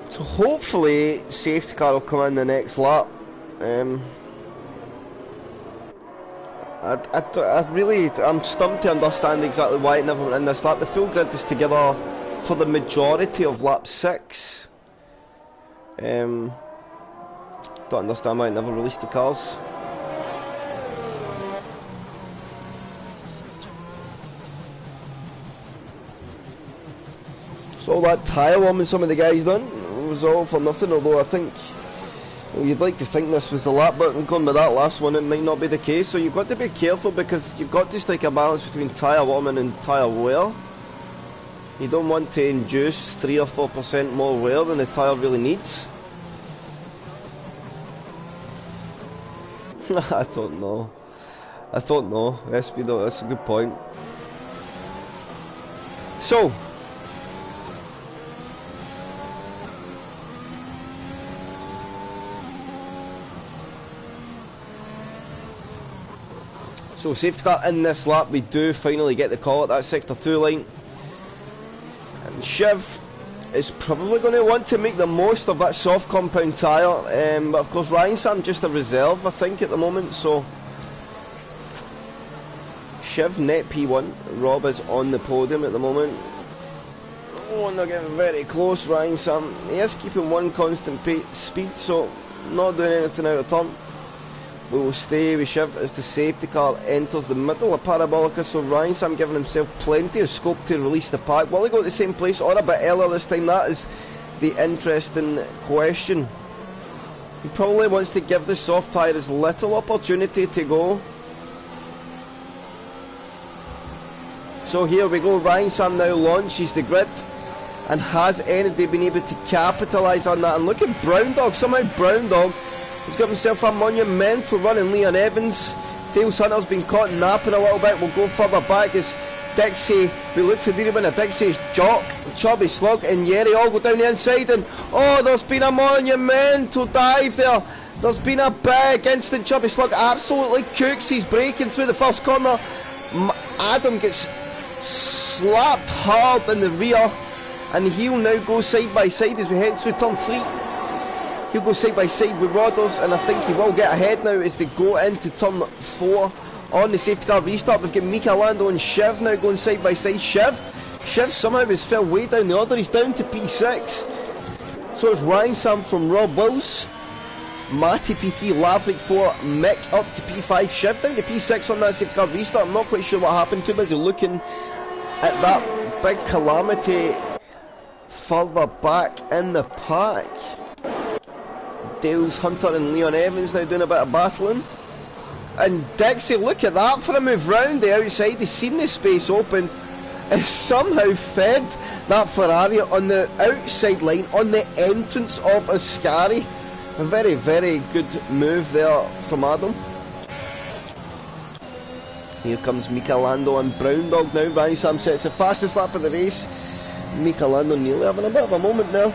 So hopefully safety car will come in the next lap. I'm stumped to understand exactly why it never went in this lap. The full grid was together for the majority of lap 6. Don't understand why it never released the cars. So all that tyre warming some of the guys done was all for nothing, although I think, well, you'd like to think this was the lap, but going with that last one, it might not be the case. So you've got to be careful, because you've got to strike a balance between tyre warming and tyre wear. You don't want to induce 3 or 4% more wear than the tyre really needs. I don't know. SP though, that's a good point. So safety car in this lap, we do finally get the call at that sector 2 line. And Shiv is probably going to want to make the most of that soft compound tyre, but of course Ryan Sam just a reserve I think at the moment, so Shiv net P1, Rob is on the podium at the moment. Oh, and they're getting very close. Ryan Sam, he is keeping one constant speed, so not doing anything out of turn. We will stay with Shiv as the safety car enters the middle of Parabolica, so Ryan Sam giving himself plenty of scope to release the pack. Will he go to the same place or a bit earlier this time? That is the interesting question. He probably wants to give the soft tyre as little opportunity to go. So here we go, Ryan Sam now launches the grid, and has anybody been able to capitalise on that? And look at Brown Dog, somehow Brown Dog has got himself a monumental run in Leon Evans. Dales Hunter's been caught napping a little bit. We'll go further back as Dixie, we look for the winner. Dixie's Jock, Chubby Slug and Yerry all go down the inside, and oh, there's been a monumental dive there. There's been a big instant. Chubby Slug absolutely cooks. He's breaking through the first corner. Adam gets slapped hard in the rear, and he'll now go side by side as we head through turn 3. He'll go side by side with Rodders, and I think he will get ahead now as they go into turn 4 on the safety car restart. We've got Mika Lando and Shiv now going side by side. Shiv somehow has fell way down the order. He's down to P6. So it's Ryan Sam from Rob Wills, Matty P3, Laverick 4, Mick up to P5, Shiv down to P6 on that safety car restart. I'm not quite sure what happened. Too busy looking at that big calamity further back in the pack. Dales Hunter and Leon Evans now doing a bit of battling. And Dixie, look at that for a move round the outside. He's seen the space open, has somehow fed that Ferrari on the outside line on the entrance of Ascari. A very, very good move there from Adam. Here comes Mika Lando and Brown Dog now. Ryan Sam sets the fastest lap of the race. Mika Lando nearly having a bit of a moment now.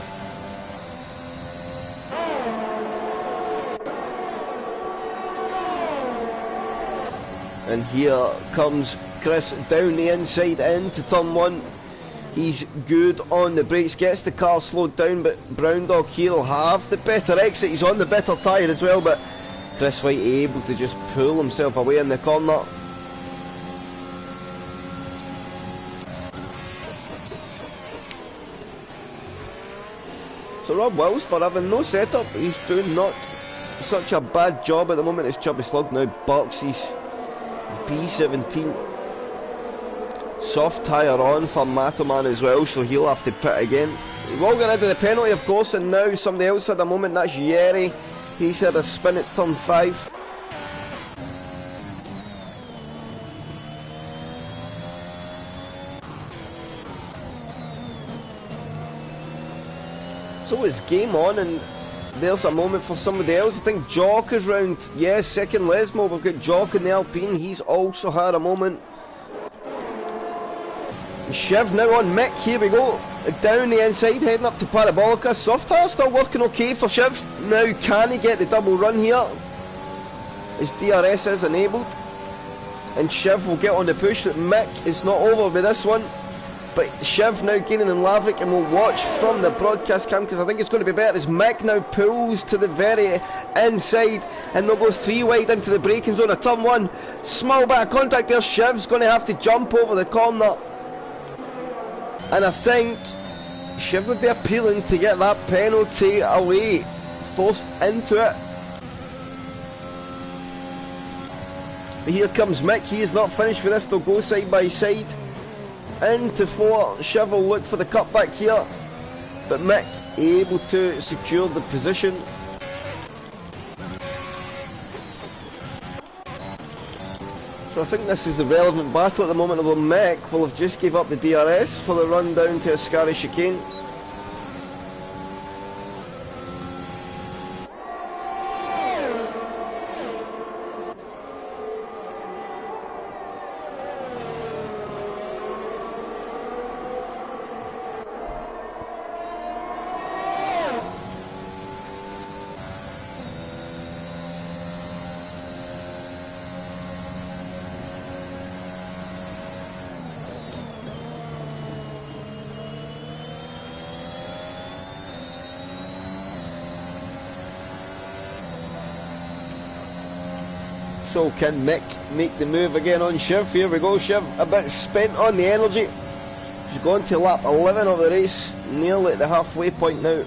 And here comes Chris down the inside into turn 1. He's good on the brakes, gets the car slowed down, but Brown Dog here will have the better exit. He's on the better tyre as well, but Chris White able to just pull himself away in the corner. So Rob Wills, for having no setup, he's doing not such a bad job at the moment as Chubby Slug now boxes B17. Soft tyre on for Matoman as well, so he'll have to pit again. He will get rid of the penalty, of course, and now somebody else at the moment, that's Yerry. He's had a spin at turn 5. So it's game on, and there's a moment for somebody else. I think Jock is round, yes, second Lesmo. We've got Jock in the Alpine, he's also had a moment. Shiv now on Mick, here we go, down the inside, heading up to Parabolica. Soft tyre still working okay for Shiv. Now can he get the double run here? His DRS is enabled, and Shiv will get on the push. Mick is not over with this one. But Shiv now gaining in Laverick, and we'll watch from the broadcast cam because I think it's going to be better as Mick now pulls to the very inside, and they'll go 3 wide into the braking zone of turn 1. Small bit of contact there. Shiv's going to have to jump over the corner, and I think Shiv would be appealing to get that penalty away, forced into it. But here comes Mick. He is not finished with this. They'll go side by side into 4. Shiv will look for the cutback here, but Mick able to secure the position. So I think this is the relevant battle at the moment, although Mick will have just gave up the DRS for the run down to Ascari chicane. So can Mick make the move again on Shiv? Here we go. Shiv a bit spent on the energy. She's gone to lap 11 of the race, nearly at the halfway point now.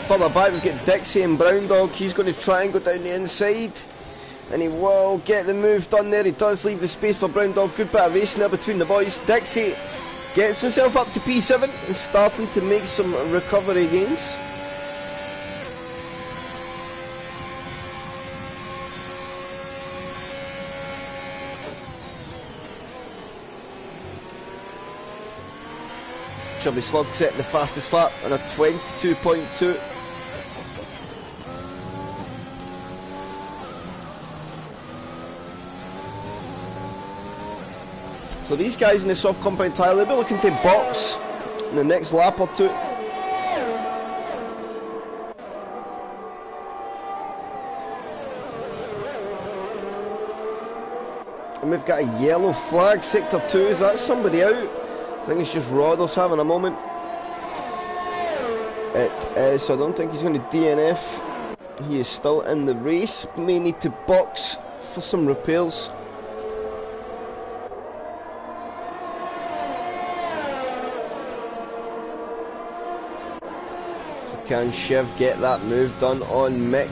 Further back we've got Dixie and Brown Dog. He's going to try and go down the inside, and he will get the move done there. He does leave the space for Brown Dog. Good bit of racing there between the boys. Dixie gets himself up to P7 and starting to make some recovery gains. Chubby Slug setting the fastest lap on a 22.2. So these guys in the soft compound tyre, they'll be looking to box in the next lap or two. And we've got a yellow flag, sector 2, is that somebody out? I think it's just Rodders having a moment. It is, so I don't think he's going to DNF. He is still in the race, may need to box for some repairs. So can Shiv get that move done on Mick?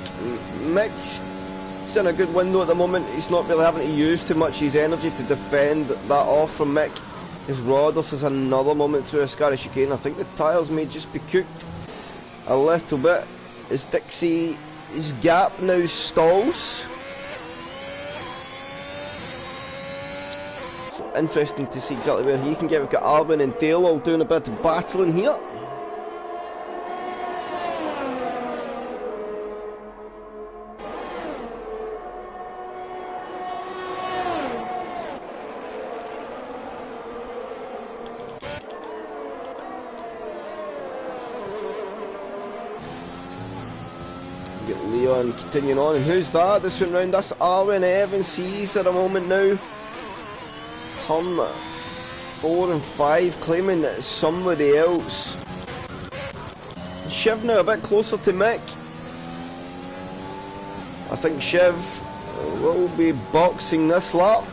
Mick's in a good window at the moment. He's not really having to use too much of his energy to defend that off from Mick. His Rodders has another moment through Ascari chicane. I think the tyres may just be cooked a little bit as Dixie's gap now stalls. So interesting to see exactly where he can get. We've got Arbin and Dale all doing a bit of battling here. Leon continuing on, and who's that? This went round. That's Arwen Evans. He's at a moment now. Turn 4 and 5, claiming that it's somebody else. Shiv now a bit closer to Mick. I think Shiv will be boxing this lap.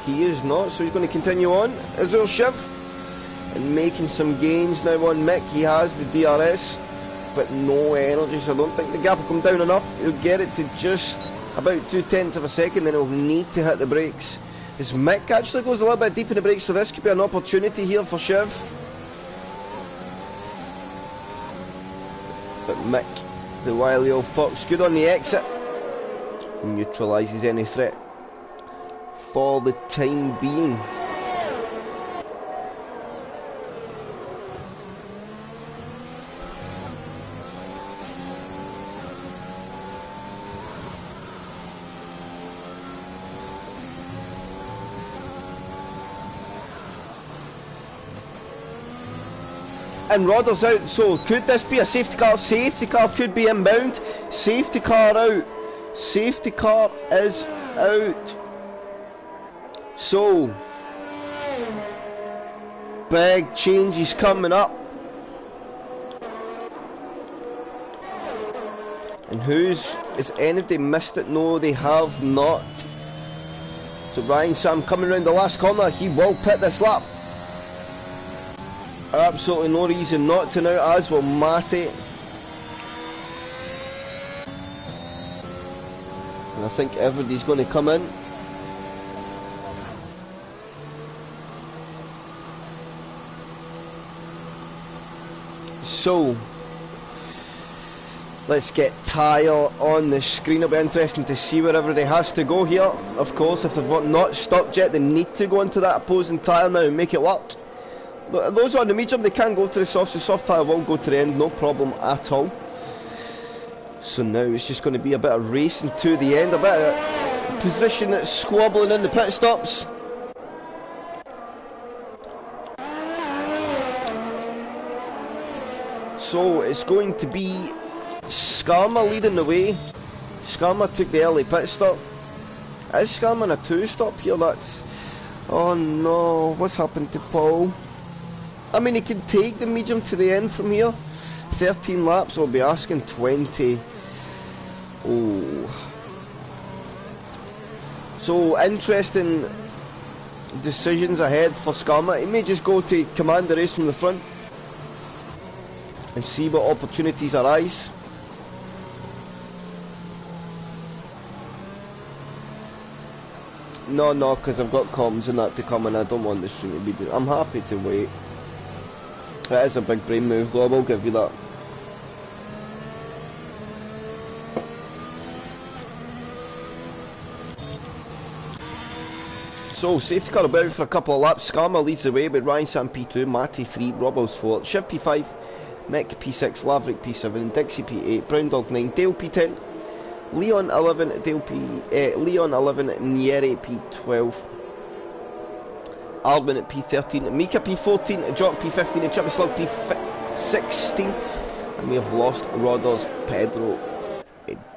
He is not, so he's going to continue on. Is there Shiv? And making some gains now on Mick. He has the DRS, but no energy, so I don't think the gap will come down enough. He'll get it to just about 0.2 of a second, then he'll need to hit the brakes. As Mick actually goes a little bit deep in the brakes, so this could be an opportunity here for Shiv. But Mick, the wily old fox, good on the exit. Neutralises any threat for the time being. and Rodder's out, so could this be a safety car? Safety car could be inbound. Safety car out. Safety car is out. So, big changes coming up. And has anybody missed it? No, they have not. So Ryan Sam coming around the last corner, he will pit this lap. Absolutely no reason not to now, as will Matty. And I think everybody's going to come in. So, let's get Tyre on the screen. It'll be interesting to see where everybody has to go here. Of course, if they've not stopped yet, they need to go into that opposing tyre now and make it work. Those on the medium, they can go to the soft, so soft tyre will go to the end, no problem at all. So now it's just going to be a bit of racing to the end, a bit of position squabbling in the pit stops. So it's going to be Skarma leading the way. Skarma took the early pit stop. Is Skarma in a 2-stop here? That's... Oh no, what's happened to Paul? I mean, he can take the medium to the end from here. 13 laps, I'll be asking 20. Oh. So, interesting decisions ahead for Skarma. He may just go to command the race from the front and see what opportunities arise. No, because I've got comms and that to come and I don't want the stream to be doing. I'm happy to wait. That is a big brain move though, I will give you that. So, safety car about for a couple of laps. Skarma leads the way with Ryan Sam P2, Matty 3, Robbo's 4, Shiv P5, Mick P6, Laverick P7, Dixie P8, Brown Dog 9, Dale P10, Leon 11, Leon 11, Nieri P12, Arwin at P13, Mika P14, Jock P15 and Chippy Slug P16. And we have lost Rodders, Pedro,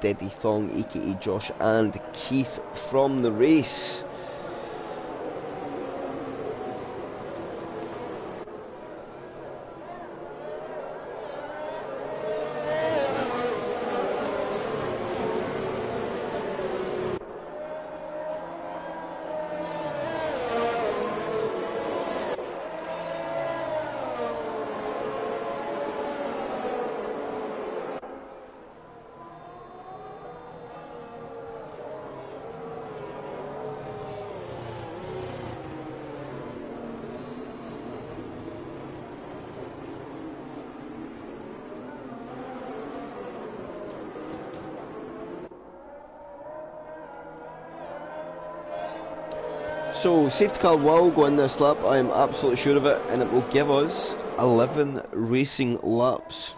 Deddy Thong, aka Josh and Keith from the race. So, safety car will go in this lap, I am absolutely sure of it, and it will give us 11 racing laps.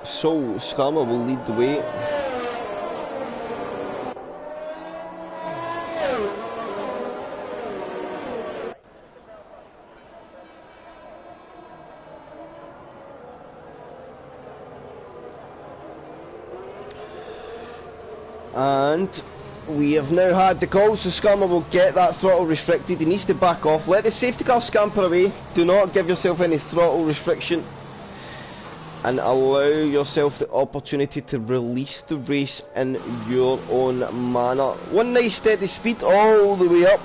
So, Skarma will lead the way. And we have now had the call, so Skarma will get that throttle restricted. He needs to back off. Let the safety car scamper away. Do not give yourself any throttle restriction. And allow yourself the opportunity to release the race in your own manner. One nice steady speed all the way up.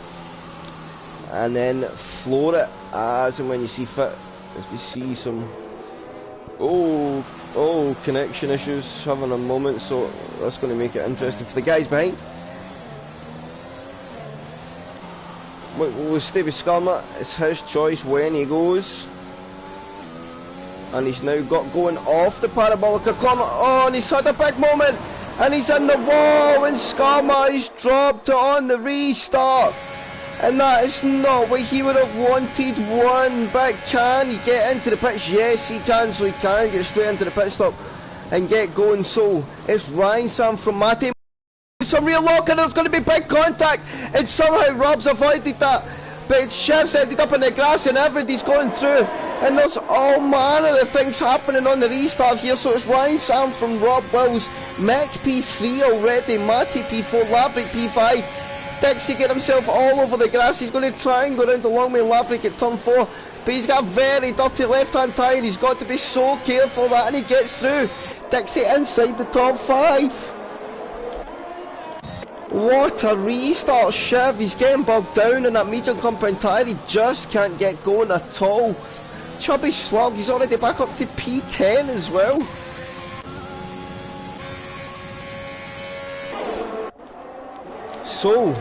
And then floor it as and when you see fit. As we see some... Oh, connection issues having a moment. So that's going to make it interesting for the guys behind. We'll stay with Skarma. It's his choice when he goes. And he's now got going off the parabolica corner. Oh, and he's had a big moment. And he's in the wall, and Skarma has dropped it on the restart. And that is not what he would have wanted one. But can he get into the pitch? Yes, he can. So he can get straight into the pit stop and get going. So it's Ryan Sam from Matty. Some real lock, and there's going to be big contact. And somehow Rob's avoided that. But it's Chef's ended up in the grass, and everybody's going through. And there's all manner of things happening on the restart here. So it's Ryan Sam from Rob Wills, Mech P3 already, Matty P4, Laverick P5. Dixie get himself all over the grass. He's going to try and go round the long way, Laverick at turn 4. But he's got a very dirty left-hand tyre. He's got to be so careful of that, and he gets through. Dixie inside the top 5. What a restart. Shiv, he's getting bogged down in that medium compound tyre. He just can't get going at all. Chubby Slug, he's already back up to P10 as well. So,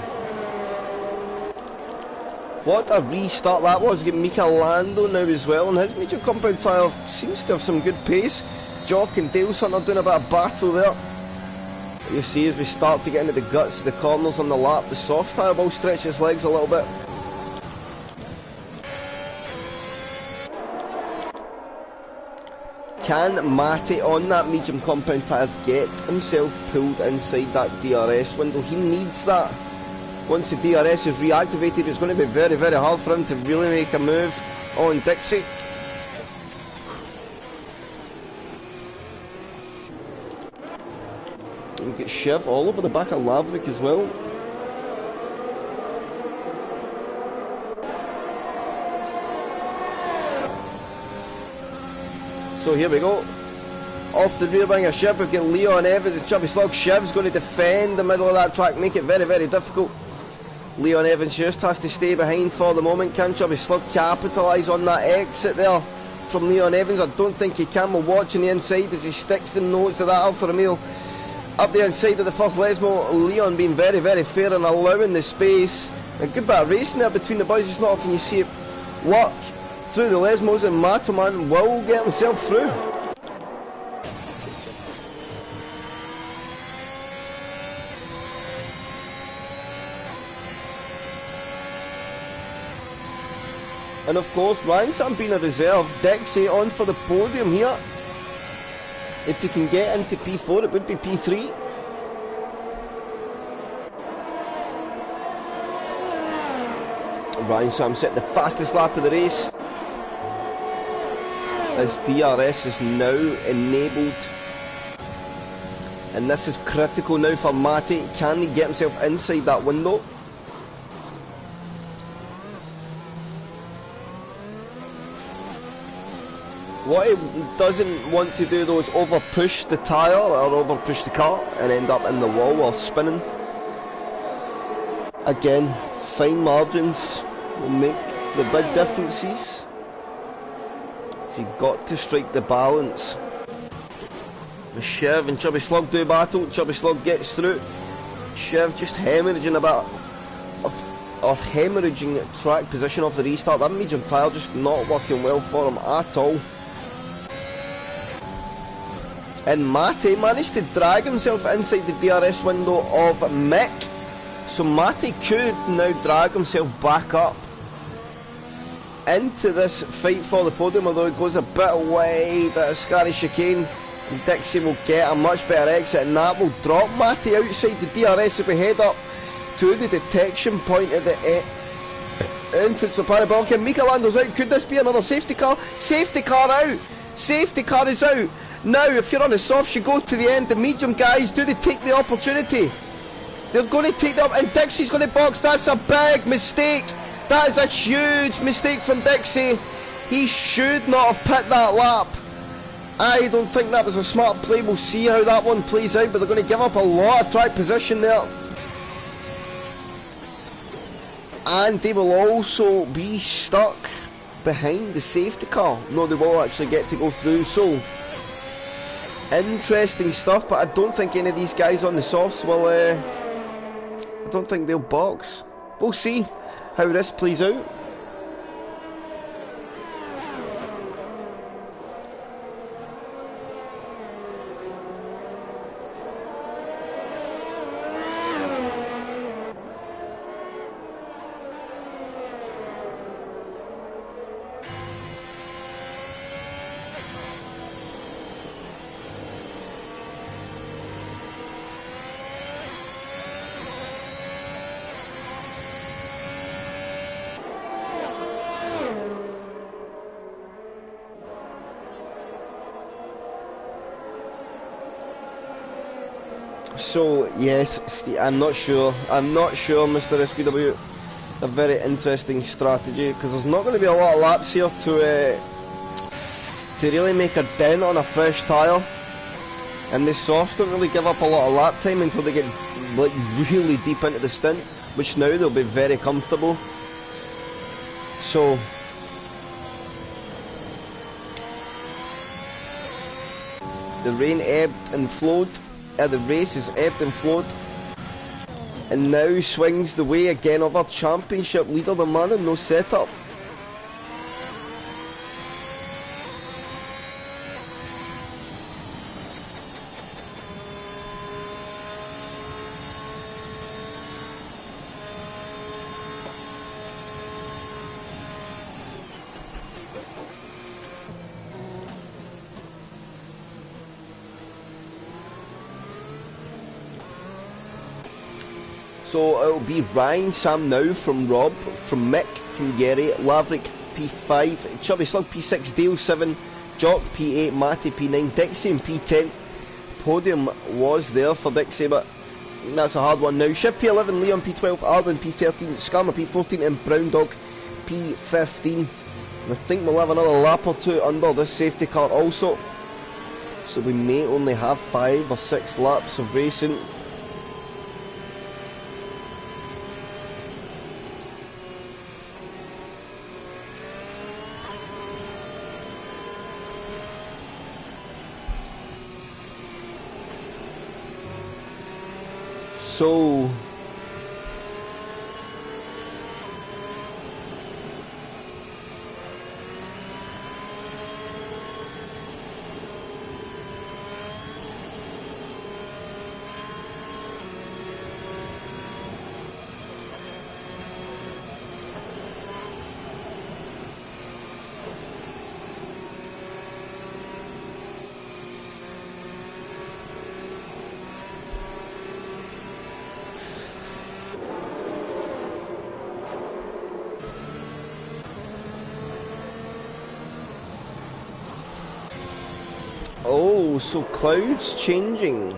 what a restart that was. Getting Mika Lando now as well, and his medium compound tyre seems to have some good pace. Jock and Dale's Hunter doing a bit of battle there. You see as we start to get into the guts of the corners on the lap, the soft tyre will stretch his legs a little bit. Can Matty on that medium compound tyre get himself pulled inside that DRS window? He needs that. Once the DRS is reactivated, it's going to be very, very hard for him to really make a move on Dixie. And get Shiv all over the back of Laverick as well. So here we go. Off the rear wing of Shiv, we've got Leon Evans and Chubby Slug. Shiv's going to defend the middle of that track, make it very, very difficult. Leon Evans just has to stay behind for the moment. Can Chubby Slug capitalise on that exit there from Leon Evans? I don't think he can. We're watching the inside as he sticks the nose to that Alfa Romeo. Up the inside of the first Lesmo, Leon being very, very fair and allowing the space. A good bit of racing there between the boys. It's not often you see it work through the Lesmos, and Matoman will get himself through. And of course, Ryan Sam being a reserve, Dixie on for the podium here. If he can get into P4, it would be P3. Ryan Sam set the fastest lap of the race. His DRS is now enabled. And this is critical now for Matty. Can he get himself inside that window? What he doesn't want to do though is over push the tyre or over push the car and end up in the wall while spinning. Again, fine margins will make the big differences. So you've got to strike the balance. Shiv and Chubby Slug do battle. Chubby Slug gets through. Shiv just hemorrhaging a bit or hemorrhaging track position off the restart. That medium tyre just not working well for him at all. And Matty managed to drag himself inside the DRS window of Mick. So Matty could now drag himself back up into this fight for the podium, although it goes a bit wide at a scary chicane. And Dixie will get a much better exit, and that will drop Matty outside the DRS if we head up to the detection point at the entrance of Parabolica. Mika Lando's out. Could this be another safety car? Safety car out! Safety car is out! Now, if you're on the softs, you go to the end. The medium guys, do they take the opportunity? They're going to take the up, and Dixie's going to box. That's a big mistake. That is a huge mistake from Dixie. He should not have pit that lap. I don't think that was a smart play. We'll see how that one plays out, but they're going to give up a lot of track position there. And they will also be stuck behind the safety car. No, they will actually get to go through, so interesting stuff, but I don't think any of these guys on the softs will, I don't think they'll box. We'll see how this plays out. So yes, I'm not sure, Mr. SPW. A very interesting strategy, because there's not going to be a lot of laps here to really make a dent on a fresh tyre, and the softs don't really give up a lot of lap time until they get like really deep into the stint, which now they'll be very comfortable. So the rain ebbed and flowed. The race is ebbed and flowed, and now swings the way again of our championship leader, the man in no setup. So it'll be Ryan, Sam now from Rob, from Mick, from Gary, Laverick P5, Chubby Slug P6, Dale 7, Jock P8, Matty P9, Dixie and P10. Podium was there for Dixie, but that's a hard one now. Ship P11, Leon P12, Arvin P13, Scammer P14 and Brown Dog P15. And I think we'll have another lap or two under this safety car also. So we may only have 5 or 6 laps of racing. So so clouds changing.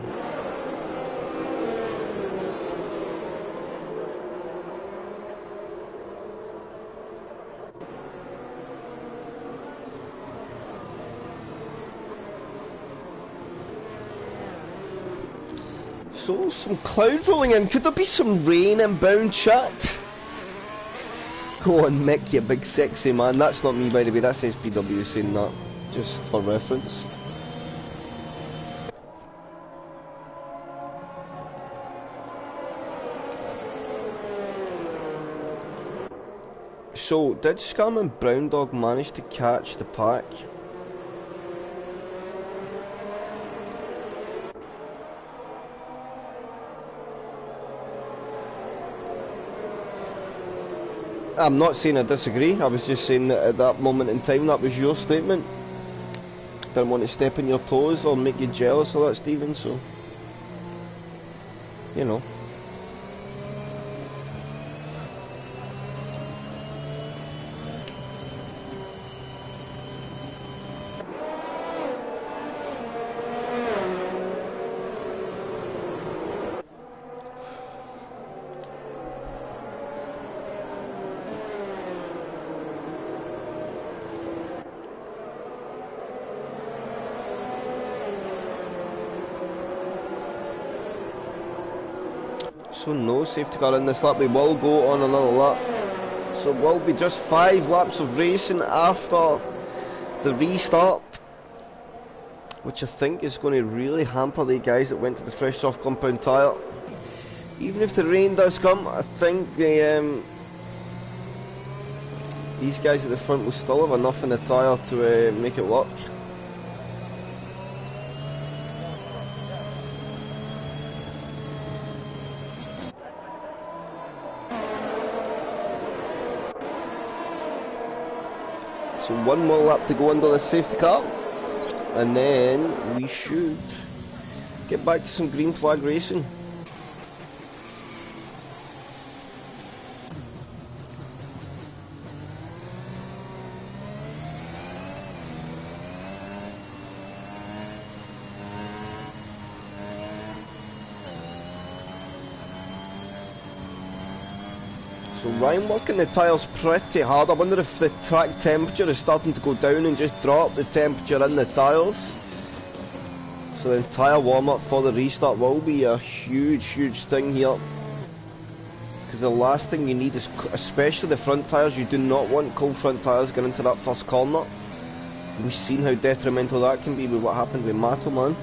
So some clouds rolling in. Could there be some rain inbound, chat? Go on, Mick, you big sexy man. That's not me, by the way. That's SPW saying that, just for reference. So, did Scam and Brown Dog manage to catch the pack? I'm not saying I disagree, I was just saying that at that moment in time that was your statement. Didn't want to step on your toes or make you jealous of that, Stephen, so... you know. So no safety car in this lap, we will go on another lap. So it will be just 5 laps of racing after the restart, which I think is going to really hamper the guys that went to the fresh soft compound tyre. Even if the rain does come, I think the these guys at the front will still have enough in the tyre to make it work. So one more lap to go under the safety car, and then we should get back to some green flag racing. So Ryan working the tyres pretty hard. I wonder if the track temperature is starting to go down and just drop the temperature in the tyres. So the entire warm-up for the restart will be a huge thing here. Because the last thing you need is, especially the front tyres, you do not want cold front tyres going into that first corner. We've seen how detrimental that can be with what happened with Matoman.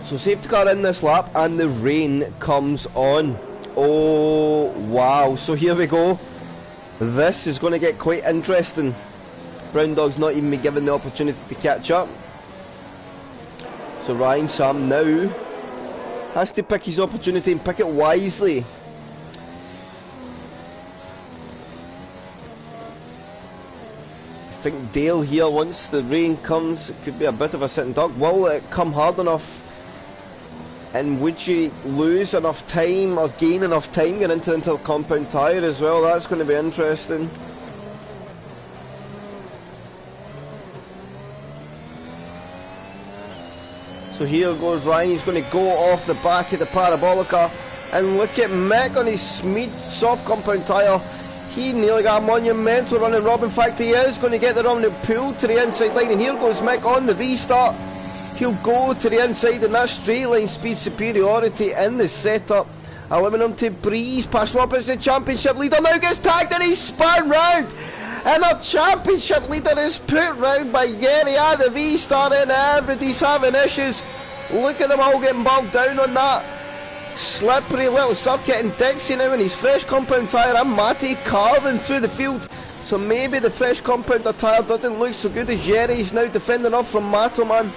So safety car in this lap and the rain comes on. Oh wow, so here we go. This is going to get quite interesting. Brown Dog's not even been given the opportunity to catch up. So Ryan Sam now has to pick his opportunity and pick it wisely. I think Dale here, once the rain comes, it could be a bit of a sitting duck. Will it come hard enough? And would you lose enough time or gain enough time getting into the compound tyre as well? That's going to be interesting. So here goes Ryan, he's going to go off the back of the Parabolica. And look at Mick on his soft compound tyre. He nearly got a monumental running Rob. In fact, he is going to get the run and pull to the inside line. And here goes Mick on the restart. He'll go to the inside, and that straight line speed superiority in the setup, allowing him to breeze past Roberts, the championship leader. Now gets tagged and he's spun round, and our championship leader is put round by Yeri at the restart, and everybody's having issues. Look at them all getting bogged down on that slippery little circuit, and Dixie now in his fresh compound tyre, and Matty carving through the field. So maybe the fresh compound tyre doesn't look so good as Yeri. He's now defending off from Matoman.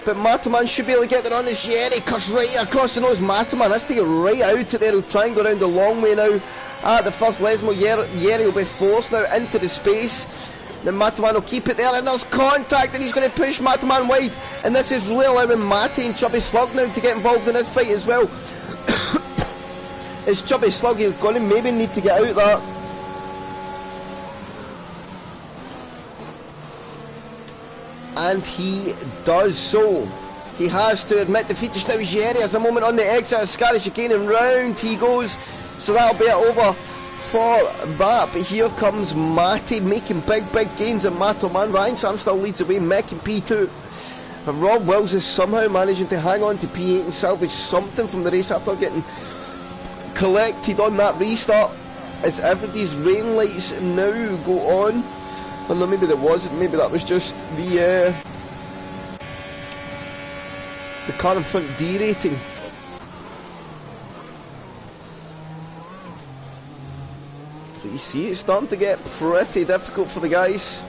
But Matoman should be able to get there on this. Yeri cuts right across the nose. Matoman has to get right out of there. He'll try and go around the long way now at the first Lesmo. Yeri will be forced now into the space. Then Matoman will keep it there, and there's contact, and he's going to push Matoman wide. And this is really allowing Matty and Chubby Slug now to get involved in this fight as well. It's Chubby Slug, he's going to maybe need to get out there. And he does so. He has to admit defeat. Just now Yeri has a moment on the exit of Scary Chicane, and round he goes. So that'll be it over for that. But here comes Matty making big gains, and Matoman. Ryan Sam still leads the way, Mick in P2. But Rob Wills is somehow managing to hang on to P8 and salvage something from the race after getting collected on that restart. As everybody's rain lights now go on. I don't know, maybe there wasn't, maybe that was just the car in front derating. So you see it's starting to get pretty difficult for the guys.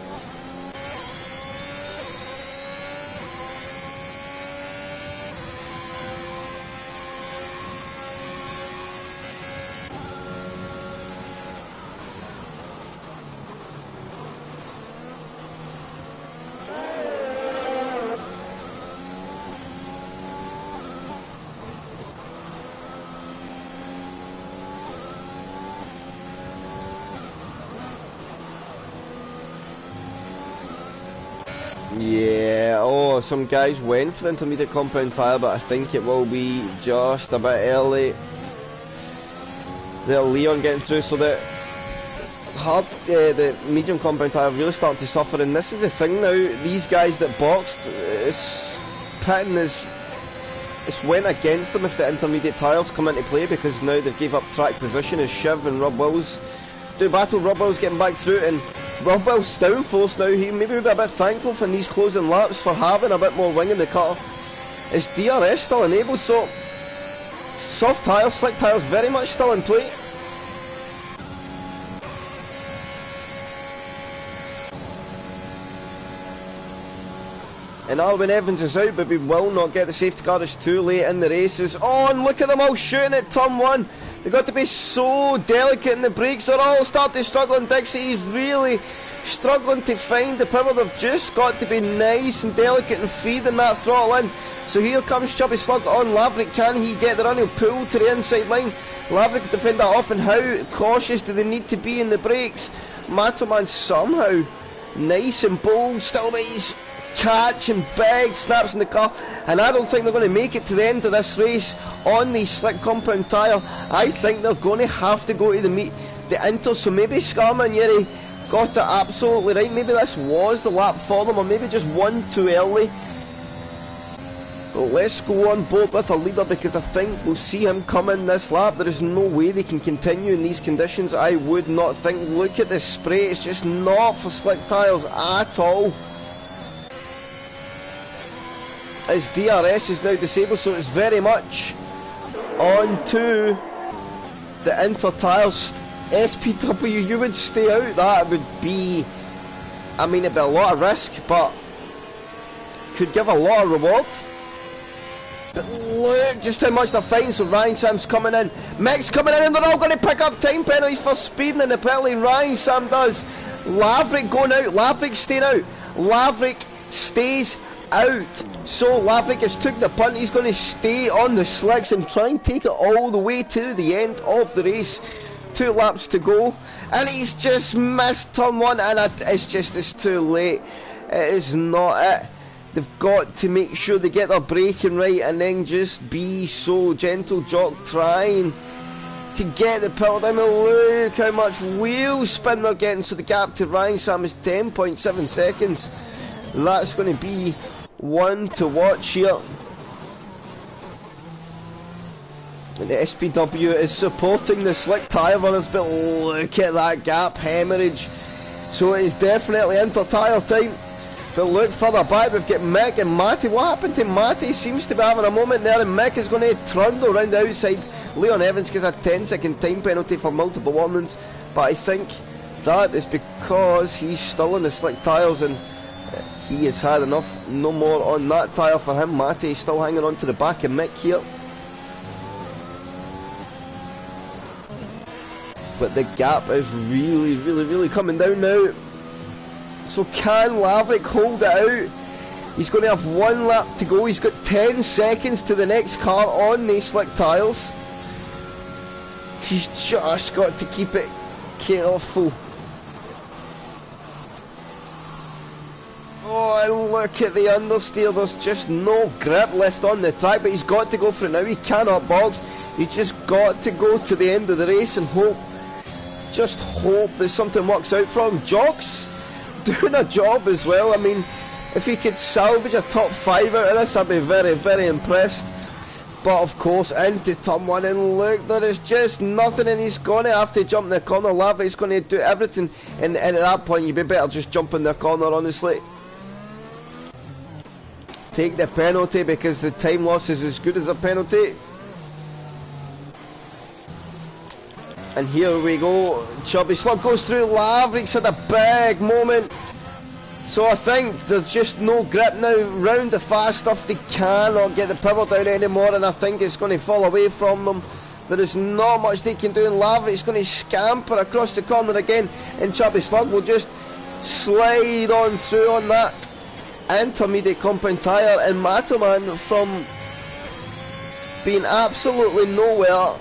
Yeah, oh, some guys went for the intermediate compound tyre, but I think it will be just a bit early. There, Leon getting through, so that the medium compound tyre really starting to suffer, and this is the thing now, these guys that boxed, pitting is, it's went against them if the intermediate tyres come into play, because now they've gave up track position as Shiv and Rob Wills do battle. Rob Wills getting back through, and Rob Wills downforce now. He maybe would be a bit thankful for these closing laps for having a bit more wing in the car. Is DRS still enabled, so soft tyres, slick tyres very much still in play. And Alwyn Evans is out, but we will not get the safety car. It's too late in the races. Oh, and look at them all shooting at turn one. They've got to be so delicate in the brakes. They're all starting to struggle, and Dixie is really struggling to find the power. They've just got to be nice and delicate and feeding that throttle in. So here comes Chubby Slug on Laverick. Can he get the run? He'll pull to the inside line. Laverick will defend that off, and how cautious do they need to be in the brakes? Matoman somehow, nice and bold, still makes catch and big snaps in the car, and I don't think they're going to make it to the end of this race on the slick compound tyre. I think they're going to have to go to the inter, so maybe Scarman Yeri got it absolutely right. Maybe this was the lap for them, or maybe just one too early. But let's go on board with a leader, because I think we'll see him come in this lap. There is no way they can continue in these conditions, I would not think. Look at this spray, it's just not for slick tyres at all. His DRS is now disabled, so it's very much on to the inter tyres. SPW, you would stay out. That would be, I mean, it'd be a lot of risk, but could give a lot of reward. But look just how much they're fighting. So Ryan Sam's coming in, Mick's coming in, and they're all going to pick up time penalties for speeding in the penalty. Ryan Sam does. Laverick going out, Laverick staying out, Laverick stays out. So Laverick has took the punt. He's going to stay on the slicks and try and take it all the way to the end of the race. 2 laps to go, and he's just missed turn one, and it's too late. It is not it. They've got to make sure they get their braking right, and then just be so gentle. Jock trying to get the pedal down. Look how much wheel spin they're getting. So the gap to Ryan Sam is 10.7 seconds. That's going to be one to watch here. And the SPW is supporting the slick tyre runners, but look at that gap hemorrhage. So it is definitely inter tyre time. But look further back, we've got Mick and Matty. What happened to Matty? Seems to be having a moment there, and Mick is going to trundle around the outside. Leon Evans gets a 10-second time penalty for multiple warnings, but I think that is because he's still in the slick tyres, and he has had enough. No more on that tyre for him. Matty is still hanging on to the back of Mick here. But the gap is really coming down now. So can Laverick hold it out? He's going to have 1 lap to go. He's got 10 seconds to the next car on these slick tyres. He's just got to keep it careful. Oh, and look at the understeer. There's just no grip left on the track, but he's got to go for it now. He cannot box. He's just got to go to the end of the race and hope. Just hope that something works out for him. Jock's doing a job as well. I mean, if he could salvage a top 5 out of this, I'd be very impressed. But of course, into turn 1, and look, there is just nothing, and he's going to have to jump in the corner. Laverick's going to do everything, and at that point, you'd be better just jump in the corner, honestly. Take the penalty, because the time loss is as good as a penalty. And here we go, Chubby Slug goes through. Laverick's had a big moment. So I think there's just no grip now. Round the fast stuff, they cannot get the power down anymore, and I think it's going to fall away from them. There is not much they can do, and Laverick's going to scamper across the corner again, and Chubby Slug will just slide on through on that intermediate compound tyre, and Matoman, from being absolutely nowhere,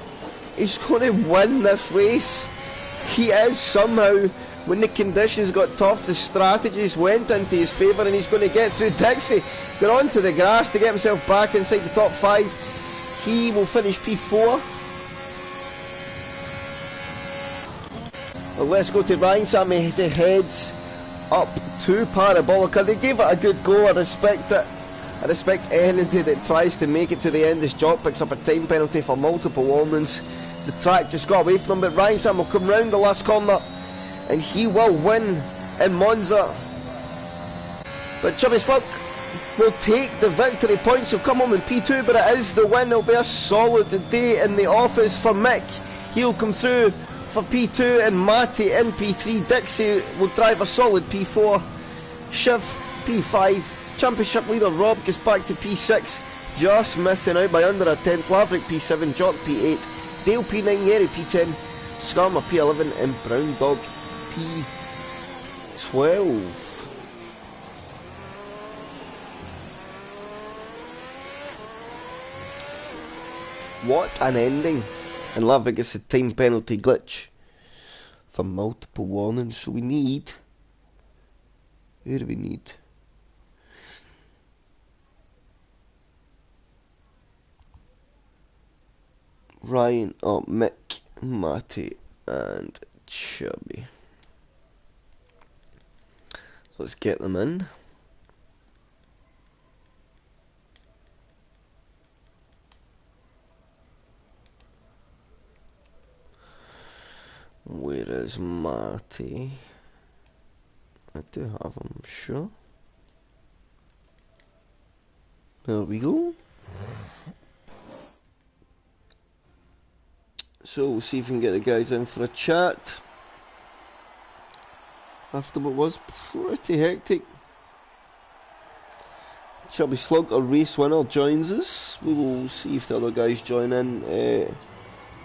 he's going to win this race. He is somehow, when the conditions got tough, the strategies went into his favour, and he's going to get through. Dixie got onto the grass to get himself back inside the top 5. He will finish P4. Well, let's go to Ryan Sam as he heads up to Parabolica. They gave it a good go. I respect it. I respect anybody that tries to make it to the end. This job picks up a time penalty for multiple warnings. The track just got away from him, but Ryan Sam will come round the last corner and he will win in Monza. But Chubby Slug will take the victory points. He'll come home in P2, but it is the win. It'll be a solid day in the office for Mick. He'll come through for P2 and Matty in P3. Dixie will drive a solid P4. Shiv P5. Championship leader Rob gets back to P6, just missing out by under a tenth. Laverick P7, Jock P8, Dale P9, Yeri P10, Skarma P11 and Brown Dog P12. What an ending. And Laverick gets a time penalty glitch for multiple warnings. So we need... Who do we need? Ryan, Mick, Matty and Chubby. So let's get them in. Where is Matty? I do have him, sure. There we go. So we'll see if we can get the guys in for a chat after what was pretty hectic. Chubby Slug, a race winner, joins us. We will see if the other guys join in.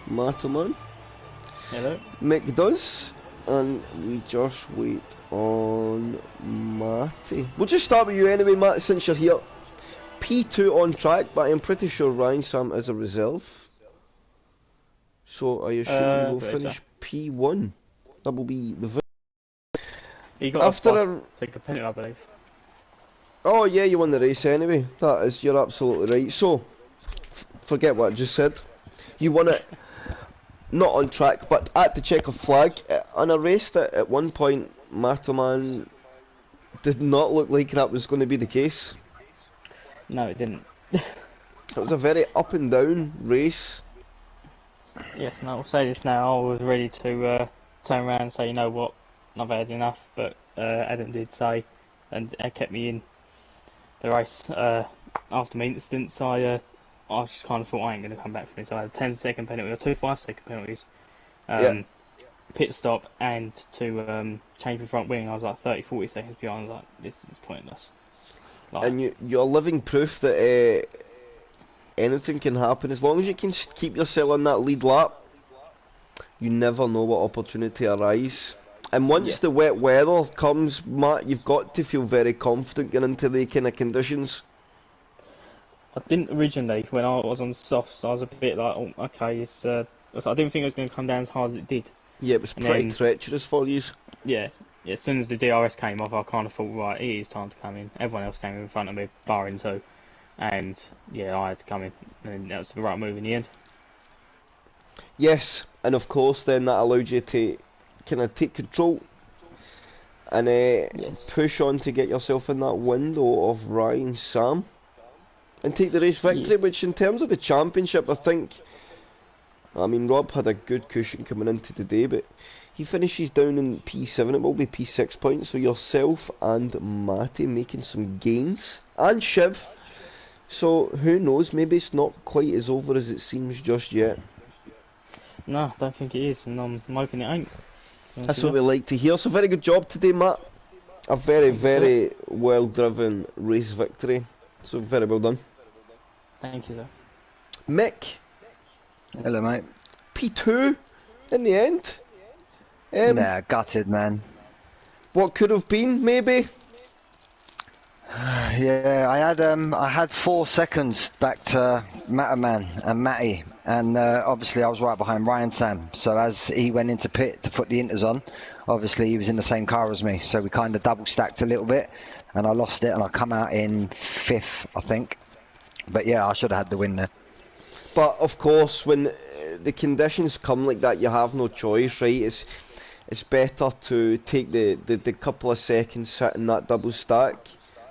Matterman. Hello. Mick does, and we just wait on Matty. We'll just start with you anyway, Matt, since you're here. P2 on track, but I'm pretty sure Ryan Sam is a reserve. So I assume you will finish P1. That will be the... You got after take a penalty, I believe. Oh yeah, you won the race anyway. That is, you're absolutely right. So, forget what I just said. You won it, not on track, but at the checker flag, on a race that at one point, Matterman did not look like that was going to be the case. No, it didn't. It was a very up and down race. Yes, and I will say this now, I was ready to turn around and say, you know what, I've had enough, but Adam did say, and kept me in the race after my incidents. I just kind of thought I ain't going to come back from this. I had a 10-second penalty, or 2 5-second penalties, pit stop, and to change the front wing. I was like 30-40 seconds behind. I was like, this is pointless. Like, and you're living proof that anything can happen. As long as you can keep yourself on that lead lap, you never know what opportunity arises. And once the wet weather comes, Matt, you've got to feel very confident getting into the kind of conditions. I didn't originally, when I was on softs, I was a bit like, oh, okay, it's, I didn't think it was going to come down as hard as it did. Yeah, it was pretty treacherous for you. Yeah, as soon as the DRS came off, I kind of thought, right, it is time to come in. Everyone else came in front of me, barring 2. And yeah, I had to come in, and that was the right move in the end. Yes, and of course then that allowed you to kind of take control and push on to get yourself in that window of Ryan Sam and take the race victory, which in terms of the championship, I think, I mean, Rob had a good cushion coming into today, but he finishes down in P7, it will be P6 points, so yourself and Matty making some gains, and Shiv. So, who knows, maybe it's not quite as over as it seems just yet. No, I don't think it is, and I'm hoping it ain't. That's what we like to hear. So, very good job today, Matt. A very, very well-driven race victory. So, very well done. Thank you, sir. Mick. Hello, mate. P2 in the end. Nah, gutted, man. What could have been, maybe? Yeah, I had 4 seconds back to Matterman and Matty, and obviously I was right behind Ryan Sam. So as he went into pit to put the inters on, obviously he was in the same car as me, so we kind of double stacked a little bit, and I lost it, and I come out in 5th, I think. But yeah, I should have had the win there. But of course, when the conditions come like that, you have no choice, right? it's better to take the couple of seconds sitting that double stack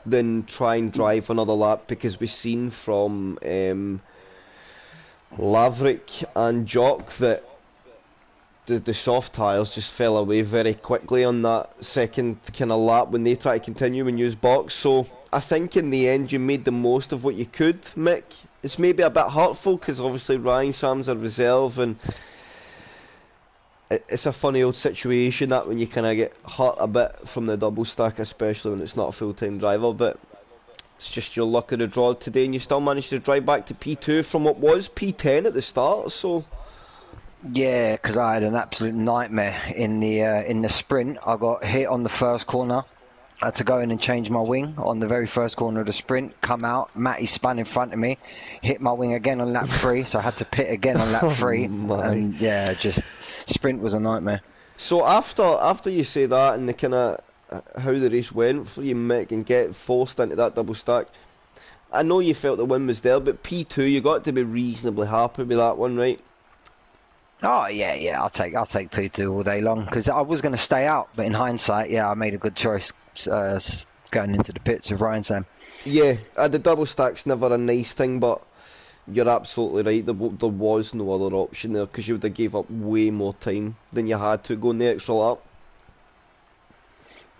than try and drive another lap, because we've seen from Laverick and Jock that the soft tyres just fell away very quickly on that second kind of lap when they try to continue and use box. So I think in the end you made the most of what you could, Mick. It's maybe a bit hurtful because obviously Ryan Sam's a reserve, and it's a funny old situation that when you kind of get hurt a bit from the double stack, especially when it's not a full-time driver. But it's just your luck of the draw today, and you still managed to drive back to P2 from what was P10 at the start. So yeah, because I had an absolute nightmare in the sprint. I got hit on the first corner. I had to go in and change my wing on the very first corner of the sprint, come out, Matty spun in front of me, hit my wing again on lap 3, so I had to pit again on lap 3. And yeah, just sprint was a nightmare. So after you say that and the kind of how the race went for you, Mick, and get forced into that double stack, I know you felt the win was there, but P2, you got to be reasonably happy with that one, right? Oh yeah, I'll take P2 all day long, because I was going to stay out, but in hindsight, yeah, I made a good choice going into the pits with Ryan Sam. Yeah, the double stack's never a nice thing, but you're absolutely right. There was no other option there, because you would have gave up way more time than you had to going the extra lap.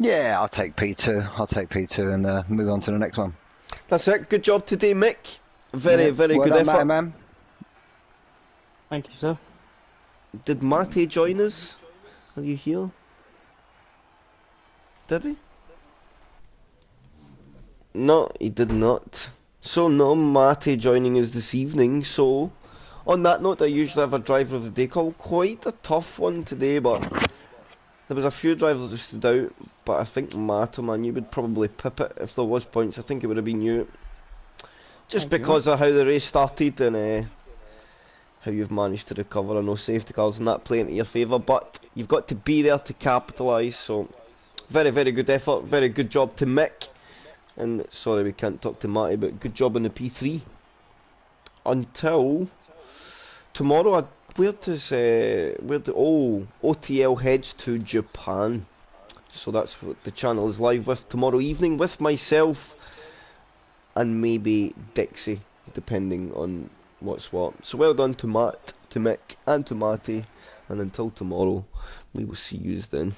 Yeah, I'll take P2 and move on to the next one. That's it. Good job today, Mick. Very good effort. Man. Thank you, sir. Did Matty join us? Are you here? Did he? No, he did not. So no Matty joining us this evening. So on that note, I usually have a driver of the day call. Quite a tough one today, but there was a few drivers that stood out. But I think Matto, man, you would probably pip it if there was points. I think it would have been you. Just because of how the race started and how you've managed to recover. I know safety cars and that play into your favour, but you've got to be there to capitalise. So very good effort, very good job to Mick. And sorry we can't talk to Matty, but good job on the P3. Until tomorrow, OTL heads to Japan. So that's what the channel is live with tomorrow evening with myself and maybe Dixie, depending on what's what. So well done to Matt, to Mick and to Matty, and until tomorrow we will see you then.